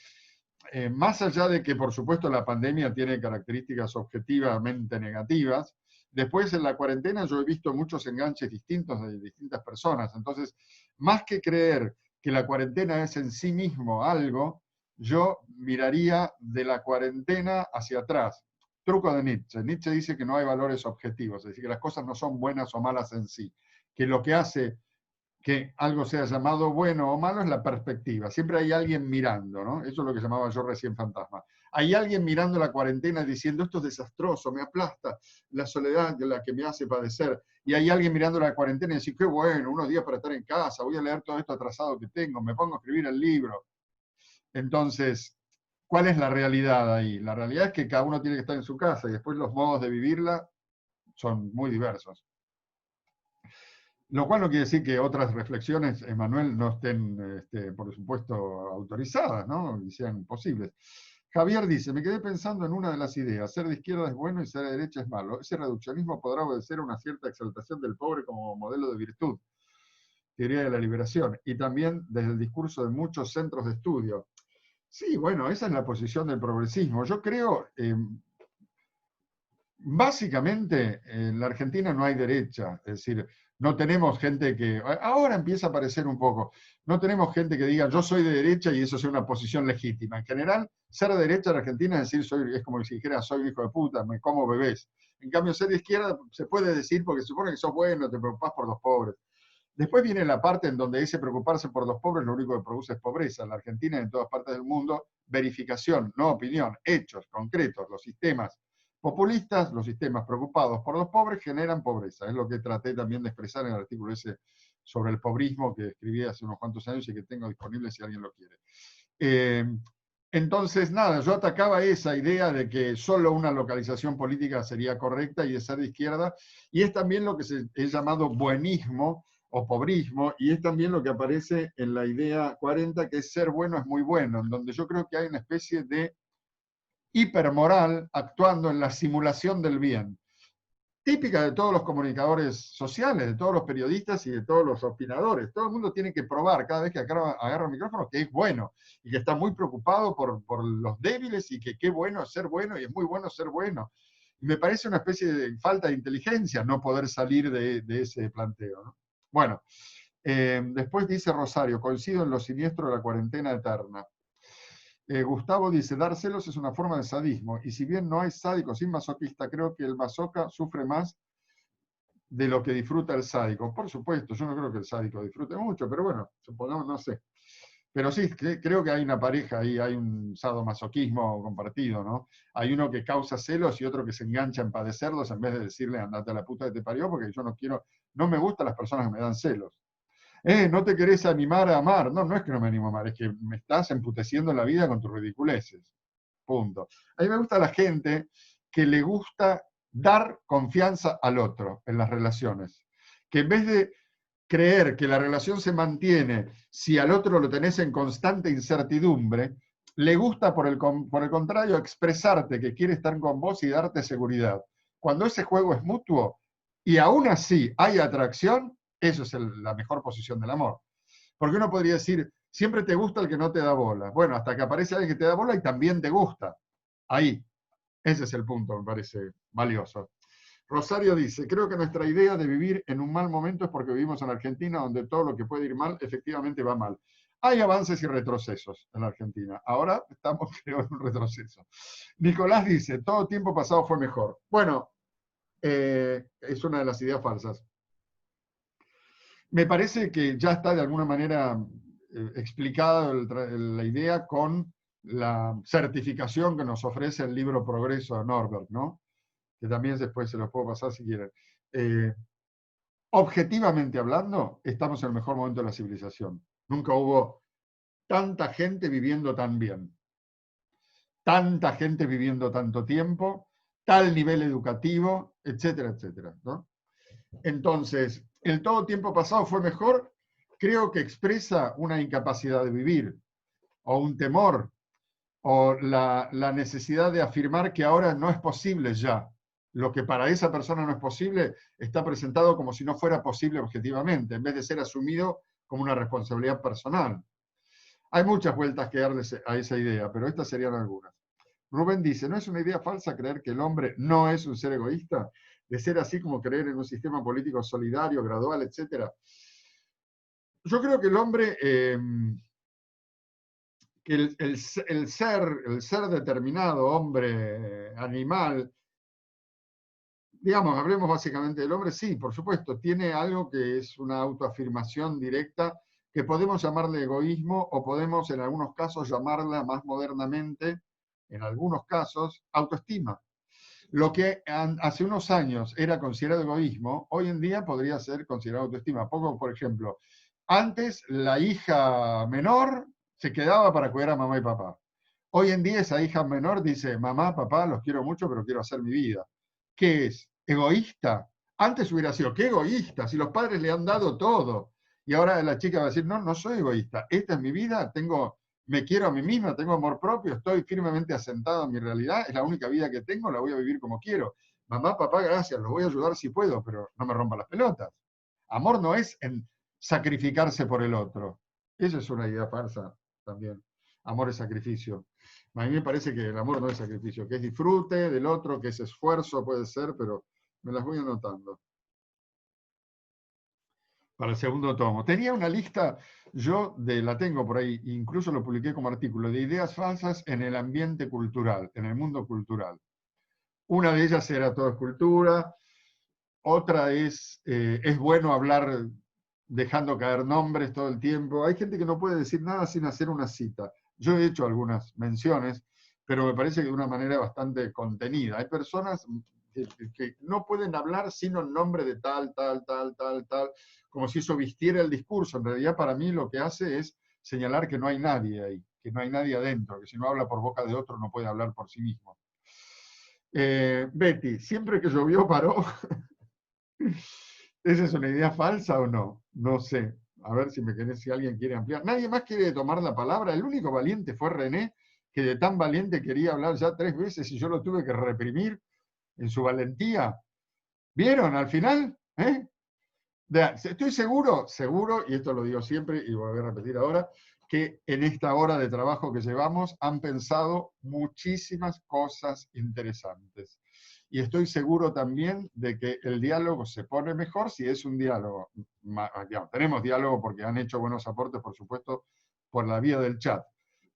más allá de que, por supuesto, la pandemia tiene características objetivamente negativas, después en la cuarentena yo he visto muchos enganches distintos de distintas personas. Entonces, más que creer que la cuarentena es en sí mismo algo, yo miraría de la cuarentena hacia atrás. Truco de Nietzsche. Nietzsche dice que no hay valores objetivos, es decir, que las cosas no son buenas o malas en sí, que lo que hace que algo sea llamado bueno o malo es la perspectiva. Siempre hay alguien mirando, ¿no? Eso es lo que llamaba yo recién fantasma. Hay alguien mirando la cuarentena diciendo, esto es desastroso, me aplasta la soledad de la que me hace padecer. Y hay alguien mirando la cuarentena y decir, qué bueno, unos días para estar en casa, voy a leer todo esto atrasado que tengo, me pongo a escribir el libro. Entonces, ¿cuál es la realidad ahí? La realidad es que cada uno tiene que estar en su casa y después los modos de vivirla son muy diversos. Lo cual no quiere decir que otras reflexiones, Emanuel, no estén, por supuesto, autorizadas, ¿no? Y sean posibles. Javier dice, me quedé pensando en una de las ideas, ser de izquierda es bueno y ser de derecha es malo. Ese reduccionismo podrá obedecer a una cierta exaltación del pobre como modelo de virtud, teoría de la liberación, y también desde el discurso de muchos centros de estudio. Sí, bueno, esa es la posición del progresismo. Yo creo, básicamente, en la Argentina no hay derecha, es decir, no tenemos gente que, ahora empieza a aparecer un poco, no tenemos gente que diga yo soy de derecha y eso sea una posición legítima. En general, ser de derecha en Argentina es decir, es como si dijera soy un hijo de puta, me como bebés. En cambio, ser de izquierda se puede decir porque se supone que sos bueno, te preocupás por los pobres. Después viene la parte en donde ese preocuparse por los pobres lo único que produce es pobreza. En la Argentina y en todas partes del mundo, verificación, no opinión, hechos concretos, los sistemas populistas, los sistemas preocupados por los pobres generan pobreza. Es lo que traté también de expresar en el artículo ese sobre el pobrismo que escribí hace unos cuantos años y que tengo disponible si alguien lo quiere. Entonces, nada, yo atacaba esa idea de que solo una localización política sería correcta y de ser de izquierda, y es también lo que se es llamado buenismo o pobrismo, y es también lo que aparece en la idea 40, que es ser bueno es muy bueno, en donde yo creo que hay una especie de hipermoral actuando en la simulación del bien, típica de todos los comunicadores sociales, de todos los periodistas y de todos los opinadores. Todo el mundo tiene que probar cada vez que agarra un micrófono que es bueno y que está muy preocupado por los débiles y que qué bueno es ser bueno y es muy bueno ser bueno. Y me parece una especie de falta de inteligencia no poder salir de ese planteo, ¿no? Bueno, después dice Rosario, coincido en lo siniestro de la cuarentena eterna. Gustavo dice, dar celos es una forma de sadismo, y si bien no hay sádico sin masoquista, creo que el masoca sufre más de lo que disfruta el sádico. Por supuesto, yo no creo que el sádico disfrute mucho, pero bueno, supongamos, no sé. Pero sí, creo que hay una pareja ahí, hay un sadomasoquismo compartido, ¿no? Hay uno que causa celos y otro que se engancha en padecerlos en vez de decirle andate a la puta que te parió, porque yo no quiero, no me gustan las personas que me dan celos. No te querés animar a amar. No, no es que no me animo a amar, es que me estás emputeciendo en la vida con tus ridiculeces. Punto. A mí me gusta la gente que le gusta dar confianza al otro en las relaciones. Que en vez de creer que la relación se mantiene si al otro lo tenés en constante incertidumbre, le gusta por el contrario expresarte que quiere estar con vos y darte seguridad. Cuando ese juego es mutuo y aún así hay atracción, eso es la mejor posición del amor. Porque uno podría decir, siempre te gusta el que no te da bola. Bueno, hasta que aparece alguien que te da bola y también te gusta. Ahí, ese es el punto, me parece valioso. Rosario dice, creo que nuestra idea de vivir en un mal momento es porque vivimos en Argentina, donde todo lo que puede ir mal, efectivamente va mal. Hay avances y retrocesos en la Argentina. Ahora estamos, creo, en un retroceso. Nicolás dice, todo tiempo pasado fue mejor. Bueno, es una de las ideas falsas. Me parece que ya está de alguna manera explicada la idea con la certificación que nos ofrece el libro Progreso de Norbert, ¿no? Que también después se los puedo pasar si quieren. Objetivamente hablando, estamos en el mejor momento de la civilización. Nunca hubo tanta gente viviendo tan bien, tanta gente viviendo tanto tiempo, tal nivel educativo, etcétera, etcétera, ¿no? Entonces, el todo tiempo pasado fue mejor, creo que expresa una incapacidad de vivir, o un temor, o la necesidad de afirmar que ahora no es posible ya. Lo que para esa persona no es posible está presentado como si no fuera posible objetivamente, en vez de ser asumido como una responsabilidad personal. Hay muchas vueltas que darle a esa idea, pero estas serían algunas. Rubén dice, ¿no es una idea falsa creer que el hombre no es un ser egoísta? De ser así como creer en un sistema político solidario, gradual, etcétera. Yo creo que el hombre, que el ser determinado, hombre, animal, digamos, hablemos básicamente del hombre, sí, por supuesto, tiene algo que es una autoafirmación directa, que podemos llamarle egoísmo o podemos en algunos casos llamarla más modernamente, en algunos casos, autoestima. Lo que hace unos años era considerado egoísmo, hoy en día podría ser considerado autoestima. Pongo, por ejemplo, antes la hija menor se quedaba para cuidar a mamá y papá. Hoy en día esa hija menor dice, mamá, papá, los quiero mucho, pero quiero hacer mi vida. ¿Qué es? ¿Egoísta? Antes hubiera sido, ¿qué egoísta? Si los padres le han dado todo. Y ahora la chica va a decir, no, no soy egoísta. Esta es mi vida, me quiero a mí misma, tengo amor propio, estoy firmemente asentado en mi realidad, es la única vida que tengo, la voy a vivir como quiero. Mamá, papá, gracias, los voy a ayudar si puedo, pero no me rompan las pelotas. Amor no es en sacrificarse por el otro. Eso es una idea falsa también. Amor es sacrificio. A mí me parece que el amor no es sacrificio, que es disfrute del otro, que es esfuerzo, puede ser, pero me las voy anotando para el segundo tomo. Tenía una lista, la tengo por ahí, incluso lo publiqué como artículo, de ideas falsas en el ambiente cultural, en el mundo cultural. Una de ellas era todo es cultura, otra es bueno hablar dejando caer nombres todo el tiempo. Hay gente que no puede decir nada sin hacer una cita. Yo he hecho algunas menciones, pero me parece que de una manera bastante contenida. Hay personas que no pueden hablar sino en nombre de tal, tal, tal, tal, tal, como si eso vistiera el discurso. En realidad, para mí lo que hace es señalar que no hay nadie ahí, que no hay nadie adentro, que si no habla por boca de otro no puede hablar por sí mismo. Betty, siempre que llovió paró. ¿Esa es una idea falsa o no? No sé. A ver si alguien quiere ampliar. Nadie más quiere tomar la palabra. El único valiente fue René, que de tan valiente quería hablar ya 3 veces y yo lo tuve que reprimir en su valentía. ¿Vieron al final? Estoy seguro, y esto lo digo siempre y voy a repetir ahora, que en esta hora de trabajo que llevamos han pensado muchísimas cosas interesantes. Y estoy seguro también de que el diálogo se pone mejor si es un diálogo. Digamos, tenemos diálogo porque han hecho buenos aportes, por supuesto, por la vía del chat.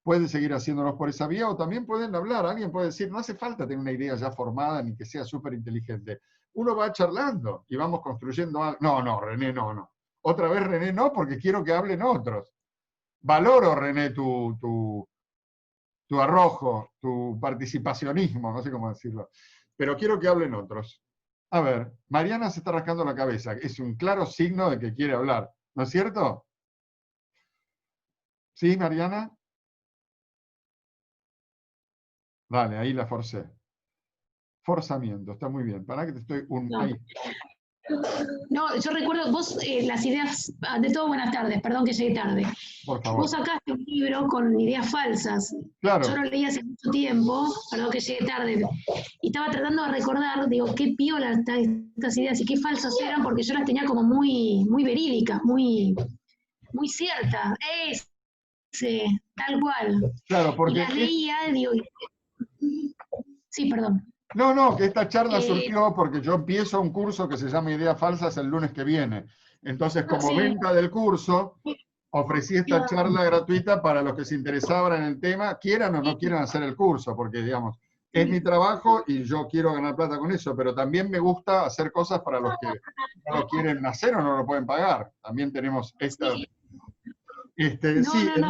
Pueden seguir haciéndolos por esa vía o también pueden hablar. Alguien puede decir, no hace falta tener una idea ya formada ni que sea súper inteligente. Uno va charlando y vamos construyendo algo. No, no, René, no, no. Otra vez René no, porque quiero que hablen otros. Valoro, René, tu arrojo, tu participacionismo, no sé cómo decirlo. Pero quiero que hablen otros. A ver, Mariana se está rascando la cabeza. Es un claro signo de que quiere hablar. ¿No es cierto? ¿Sí, Mariana? Vale, ahí la forcé. Forzamiento, está muy bien. Para que te estoy No. ahí. No, yo recuerdo, vos las ideas, de todo buenas tardes, perdón que llegué tarde. Por favor. Vos sacaste un libro con ideas falsas. Claro. Yo lo leí hace mucho tiempo, perdón que llegué tarde, y estaba tratando de recordar, digo, qué piola estas ideas y qué falsas eran, porque yo las tenía como muy, muy verídicas, muy, muy ciertas. Tal cual. Claro, porque... Y las leía, digo, sí, perdón. No, no, que esta charla surgió porque yo empiezo un curso que se llama Ideas Falsas el lunes que viene. Entonces, como venta del curso, ofrecí esta charla gratuita para los que se interesaban en el tema, quieran o no quieran hacer el curso, porque, digamos, es mi trabajo y yo quiero ganar plata con eso, pero también me gusta hacer cosas para los que no lo quieren hacer o no lo pueden pagar. También tenemos esta... El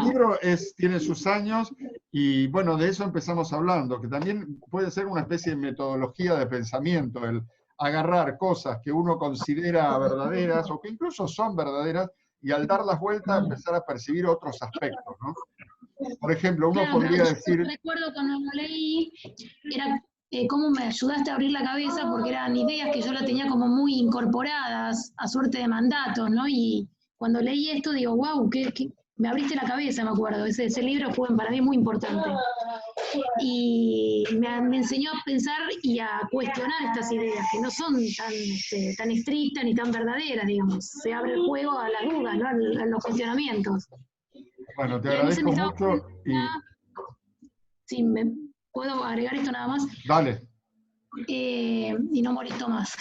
libro tiene sus años y bueno, de eso empezamos hablando, que también puede ser una especie de metodología de pensamiento, el agarrar cosas que uno considera verdaderas o que incluso son verdaderas y al dar las vueltas empezar a percibir otros aspectos, ¿no? Por ejemplo, uno Claro, podría pero yo decir... recuerdo cuando lo leí, era cómo me ayudaste a abrir la cabeza, porque eran ideas que yo la tenía como muy incorporadas a suerte de mandatos, ¿no? Y cuando leí esto digo, wow, me abriste la cabeza, me acuerdo. Ese libro fue para mí muy importante. Y me enseñó a pensar y a cuestionar estas ideas, que no son tan estrictas ni tan verdaderas, digamos. Se abre el juego a las dudas, ¿no? A los cuestionamientos. Bueno, te Y ahí se me agradezco estaba mucho y... Sí, ¿puedo agregar esto nada más? Dale. Y no molesto más.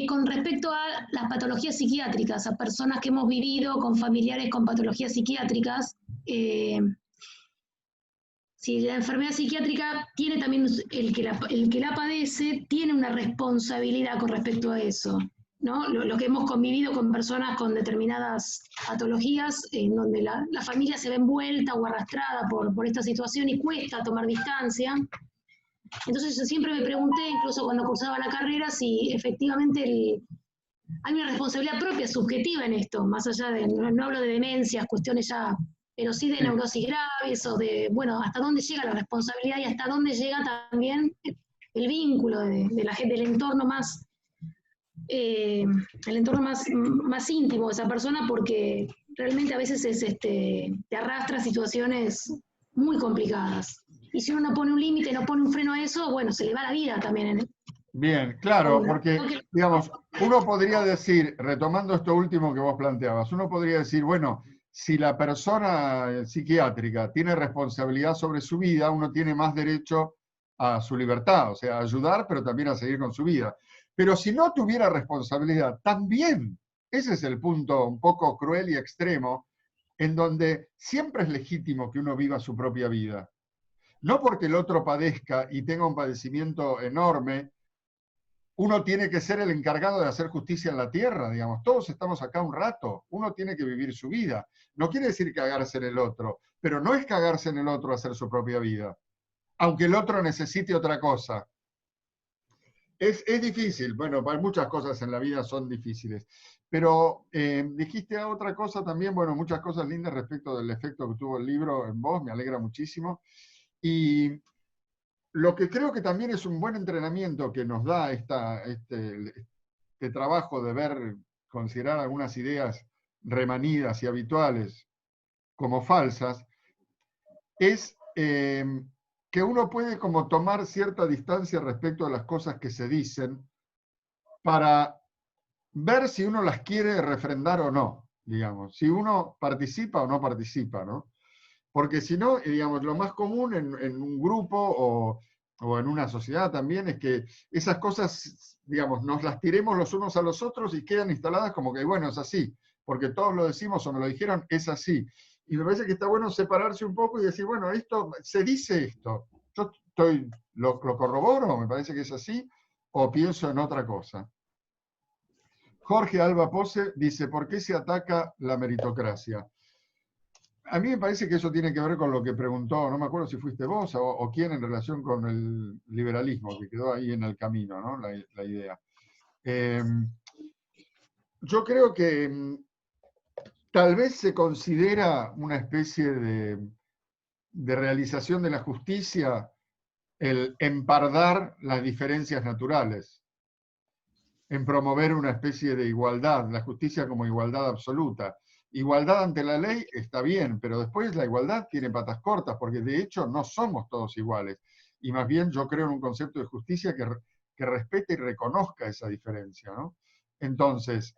Con respecto a las patologías psiquiátricas, a personas que hemos vivido con familiares con patologías psiquiátricas, si la enfermedad psiquiátrica tiene también, el que la padece tiene una responsabilidad con respecto a eso, ¿no? Lo que hemos convivido con personas con determinadas patologías, en donde la familia se ve envuelta o arrastrada por esta situación y cuesta tomar distancia. Entonces yo siempre me pregunté, incluso cuando cursaba la carrera, si efectivamente hay una responsabilidad propia, subjetiva en esto, más allá de, no hablo de demencias, cuestiones ya, pero sí de neurosis graves o de, bueno, hasta dónde llega la responsabilidad y hasta dónde llega también el vínculo de la gente, del entorno más, más íntimo de esa persona, porque realmente a veces te arrastra a situaciones muy complicadas. Y si uno no pone un límite, no pone un freno a eso, bueno, se le va la vida también. Bien, claro, porque, digamos, uno podría decir, retomando esto último que vos planteabas, uno podría decir, bueno, si la persona psiquiátrica tiene responsabilidad sobre su vida, uno tiene más derecho a su libertad, o sea, a ayudar, pero también a seguir con su vida. Pero si no tuviera responsabilidad, también, ese es el punto un poco cruel y extremo, en donde siempre es legítimo que uno viva su propia vida. No porque el otro padezca y tenga un padecimiento enorme, uno tiene que ser el encargado de hacer justicia en la tierra, digamos. Todos estamos acá un rato, uno tiene que vivir su vida. No quiere decir cagarse en el otro, pero no es cagarse en el otro hacer su propia vida, aunque el otro necesite otra cosa. Es difícil, bueno, muchas cosas en la vida son difíciles, pero dijiste otra cosa también, bueno, muchas cosas lindas respecto del efecto que tuvo el libro en vos, me alegra muchísimo. Y lo que creo que también es un buen entrenamiento que nos da este trabajo de ver, considerar algunas ideas remanidas y habituales como falsas, es que uno puede como tomar cierta distancia respecto a las cosas que se dicen para ver si uno las quiere refrendar o no, digamos, si uno participa o no participa, ¿no? Porque si no, digamos, lo más común en un grupo o en una sociedad también es que esas cosas, digamos, nos las tiremos los unos a los otros y quedan instaladas como que, bueno, es así, porque todos lo decimos o me lo dijeron, es así. Y me parece que está bueno separarse un poco y decir, bueno, esto, se dice esto, yo lo corroboro, me parece que es así, o pienso en otra cosa. Jorge Alba Pose dice, ¿por qué se ataca la meritocracia? A mí me parece que eso tiene que ver con lo que preguntó, no me acuerdo si fuiste vos o quién en relación con el liberalismo, que quedó ahí en el camino, ¿no? La idea. Yo creo que tal vez se considera una especie de realización de la justicia el empardar las diferencias naturales, en promover una especie de igualdad, la justicia como igualdad absoluta. Igualdad ante la ley está bien, pero después la igualdad tiene patas cortas, porque de hecho no somos todos iguales. Y más bien yo creo en un concepto de justicia que respete y reconozca esa diferencia, ¿no? Entonces,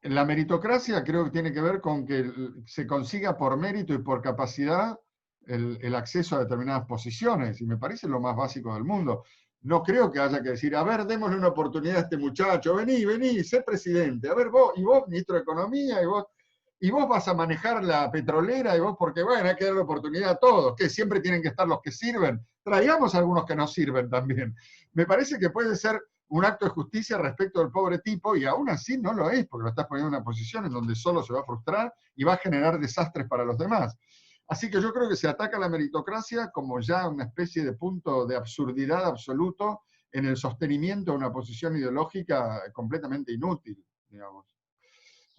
la meritocracia creo que tiene que ver con que se consiga por mérito y por capacidad el acceso a determinadas posiciones, y me parece lo más básico del mundo. No creo que haya que decir, a ver, démosle una oportunidad a este muchacho, vení, sé presidente, a ver vos, y vos, ministro de Economía, y vos vas a manejar la petrolera, y vos, porque bueno, hay que darle oportunidad a todos, que siempre tienen que estar los que sirven, traigamos a algunos que no sirven también. Me parece que puede ser un acto de justicia respecto del pobre tipo, y aún así no lo es, porque lo estás poniendo en una posición en donde solo se va a frustrar y va a generar desastres para los demás. Así que yo creo que se ataca la meritocracia como ya una especie de punto de absurdidad absoluto en el sostenimiento de una posición ideológica completamente inútil, digamos.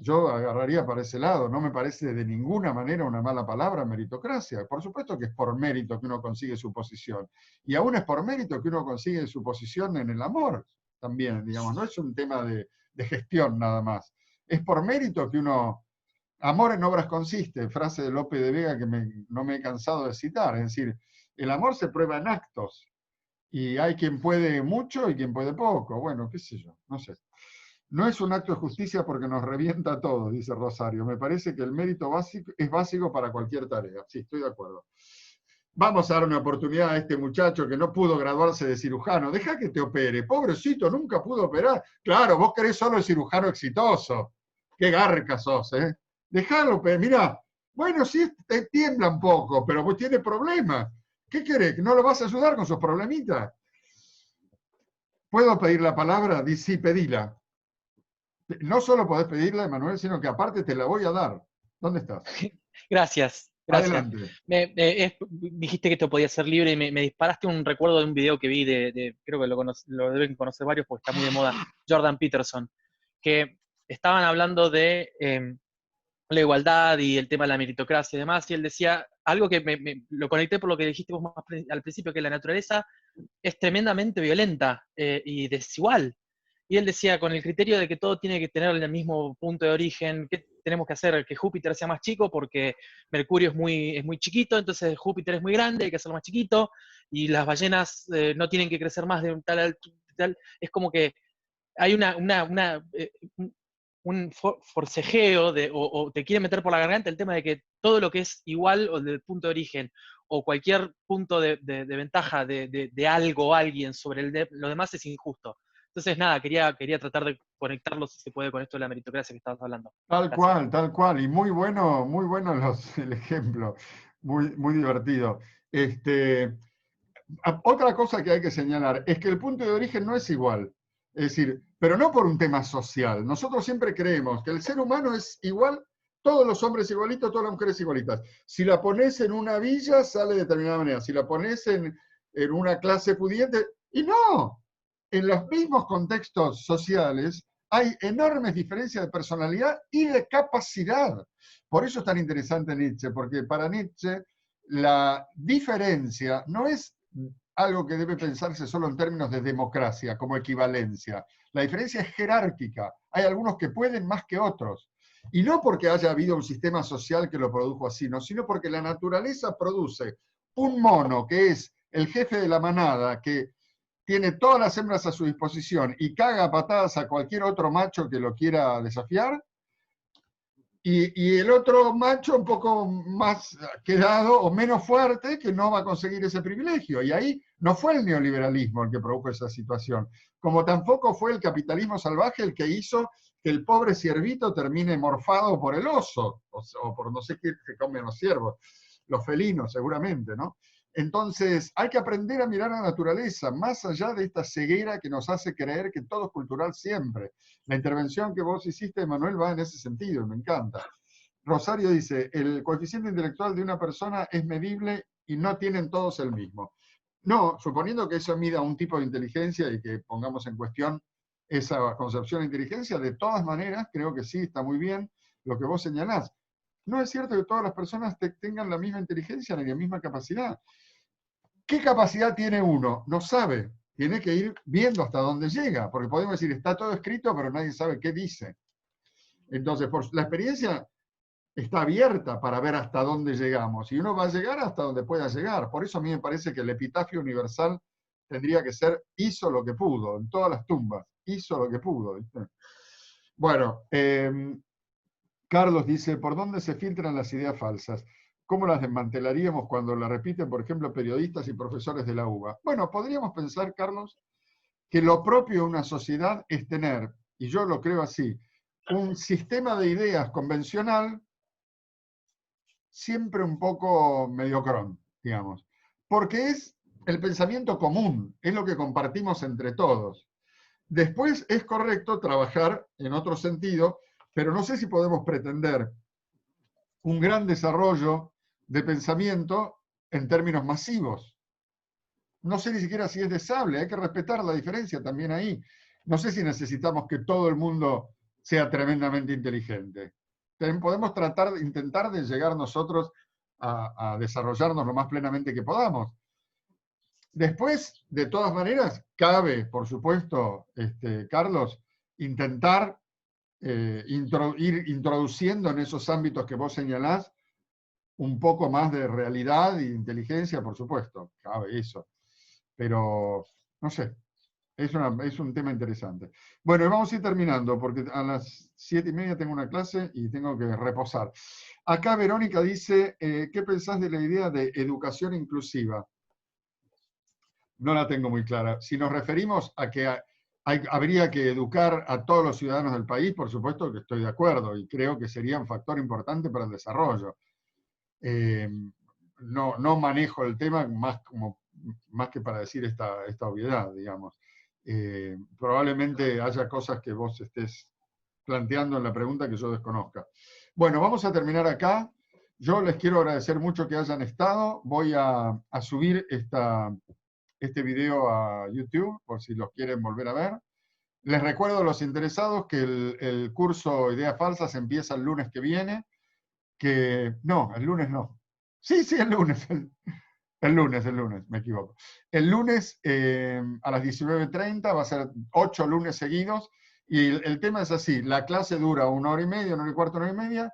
Yo agarraría para ese lado, no me parece de ninguna manera una mala palabra meritocracia. Por supuesto que es por mérito que uno consigue su posición. Y aún es por mérito que uno consigue su posición en el amor también, digamos, no es un tema de gestión nada más. Es por mérito que uno... Amor en obras consiste, frase de Lope de Vega que no me he cansado de citar, es decir, el amor se prueba en actos, y hay quien puede mucho y quien puede poco, bueno, qué sé yo, no sé. No es un acto de justicia porque nos revienta a todos, dice Rosario. Me parece que el mérito es básico para cualquier tarea. Sí, estoy de acuerdo. Vamos a dar una oportunidad a este muchacho que no pudo graduarse de cirujano. Deja que te opere. Pobrecito, nunca pudo operar. Claro, vos querés solo el cirujano exitoso. Qué garca sos, ¿eh? Dejalo, mira, bueno, sí, te tiembla un poco, pero vos tienes problemas. ¿Qué querés? ¿No lo vas a ayudar con sus problemitas? ¿Puedo pedir la palabra? Sí, pedila. No solo podés pedirla, Emanuel, sino que aparte te la voy a dar. ¿Dónde estás? Gracias. Adelante. Dijiste que esto podía ser libre y me disparaste un recuerdo de un video que vi creo que lo deben conocer varios porque está muy de moda, Jordan Peterson, que estaban hablando de la igualdad y el tema de la meritocracia y demás, y él decía algo que lo conecté por lo que dijiste vos más al principio, que la naturaleza es tremendamente violenta y desigual. Y él decía, con el criterio de que todo tiene que tener el mismo punto de origen, ¿qué tenemos que hacer? Que Júpiter sea más chico porque Mercurio es muy chiquito, entonces Júpiter es muy grande, hay que hacerlo más chiquito, y las ballenas no tienen que crecer más de un tal. Es como que hay un forcejeo o te quiere meter por la garganta el tema de que todo lo que es igual o del punto de origen o cualquier punto de ventaja de algo o alguien sobre lo demás es injusto. Entonces, nada, quería tratar de conectarlo, si se puede, con esto de la meritocracia que estabas hablando. Tal cual. Y muy bueno el ejemplo. Muy, muy divertido. Otra cosa que hay que señalar es que el punto de origen no es igual. Es decir, pero no por un tema social. Nosotros siempre creemos que el ser humano es igual, todos los hombres igualitos, todas las mujeres igualitas. Si la pones en una villa, sale de determinada manera. Si la pones en una clase pudiente, y no. En los mismos contextos sociales hay enormes diferencias de personalidad y de capacidad. Por eso es tan interesante Nietzsche, porque para Nietzsche la diferencia no es algo que debe pensarse solo en términos de democracia, como equivalencia. La diferencia es jerárquica. Hay algunos que pueden más que otros. Y no porque haya habido un sistema social que lo produjo así, no, sino porque la naturaleza produce un mono que es el jefe de la manada, que tiene todas las hembras a su disposición y caga a patadas a cualquier otro macho que lo quiera desafiar, y el otro macho un poco más quedado o menos fuerte que no va a conseguir ese privilegio. Y ahí no fue el neoliberalismo el que produjo esa situación, como tampoco fue el capitalismo salvaje el que hizo que el pobre ciervito termine morfado por el oso, o por no sé qué que comen los ciervos, los felinos seguramente, ¿no? Entonces, hay que aprender a mirar a la naturaleza, más allá de esta ceguera que nos hace creer que todo es cultural siempre. La intervención que vos hiciste, Manuel, va en ese sentido, me encanta. Rosario dice, el coeficiente intelectual de una persona es medible y no tienen todos el mismo. No, suponiendo que eso mida un tipo de inteligencia y que pongamos en cuestión esa concepción de inteligencia, de todas maneras, creo que sí, está muy bien lo que vos señalás. No es cierto que todas las personas tengan la misma inteligencia ni la misma capacidad. ¿Qué capacidad tiene uno? No sabe. Tiene que ir viendo hasta dónde llega, porque podemos decir, está todo escrito, pero nadie sabe qué dice. Entonces, la experiencia está abierta para ver hasta dónde llegamos, y uno va a llegar hasta donde pueda llegar. Por eso a mí me parece que el epitafio universal tendría que ser, hizo lo que pudo, en todas las tumbas, hizo lo que pudo. ¿Viste? Bueno, Carlos dice, ¿por dónde se filtran las ideas falsas? ¿Cómo las desmantelaríamos cuando las repiten, por ejemplo, periodistas y profesores de la UBA? Bueno, podríamos pensar, Carlos, que lo propio de una sociedad es tener, y yo lo creo así, un sistema de ideas convencional siempre un poco mediocrón, digamos, porque es el pensamiento común, es lo que compartimos entre todos. Después es correcto trabajar en otro sentido, pero no sé si podemos pretender un gran desarrollo de pensamiento en términos masivos. No sé ni siquiera si es deseable, hay que respetar la diferencia también ahí. No sé si necesitamos que todo el mundo sea tremendamente inteligente. Podemos intentar de llegar nosotros a desarrollarnos lo más plenamente que podamos. Después, de todas maneras, cabe, por supuesto, Carlos, intentar ir introduciendo en esos ámbitos que vos señalás un poco más de realidad e inteligencia, por supuesto, cabe eso. Pero, no sé, es un tema interesante. Bueno, y vamos a ir terminando, porque a las 7:30 tengo una clase y tengo que reposar. Acá Verónica dice, ¿qué pensás de la idea de educación inclusiva? No la tengo muy clara. Si nos referimos a que habría que educar a todos los ciudadanos del país, por supuesto que estoy de acuerdo y creo que sería un factor importante para el desarrollo. No manejo el tema más que para decir esta obviedad, digamos. Probablemente haya cosas que vos estés planteando en la pregunta que yo desconozca. Bueno, vamos a terminar acá. Yo les quiero agradecer mucho que hayan estado. Voy a subir este video a YouTube, por si los quieren volver a ver. Les recuerdo a los interesados que el curso Ideas Falsas empieza el lunes que viene, no, el lunes no. Sí, el lunes. El lunes, me equivoco. El lunes a las 19:30 va a ser 8 lunes seguidos, y el tema es así, la clase dura 1 hora y media, 1 hora y cuarto, 1 hora y media,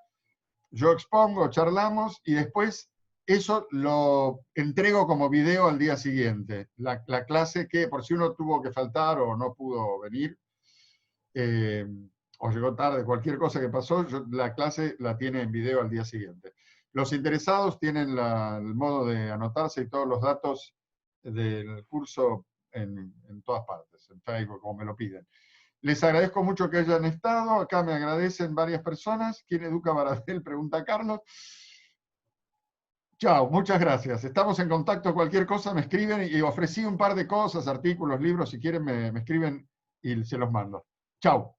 yo expongo, charlamos, y después eso lo entrego como video al día siguiente. La clase que, por si uno tuvo que faltar o no pudo venir, o llegó tarde, cualquier cosa que pasó, la clase la tiene en video al día siguiente. Los interesados tienen el modo de anotarse y todos los datos del curso en todas partes, en Facebook, como me lo piden. Les agradezco mucho que hayan estado. Acá me agradecen varias personas. ¿Quién educa Baradel? Pregunta Carlos. Chao, muchas gracias. Estamos en contacto. Cualquier cosa me escriben, y ofrecí un par de cosas, artículos, libros. Si quieren me escriben y se los mando. Chao.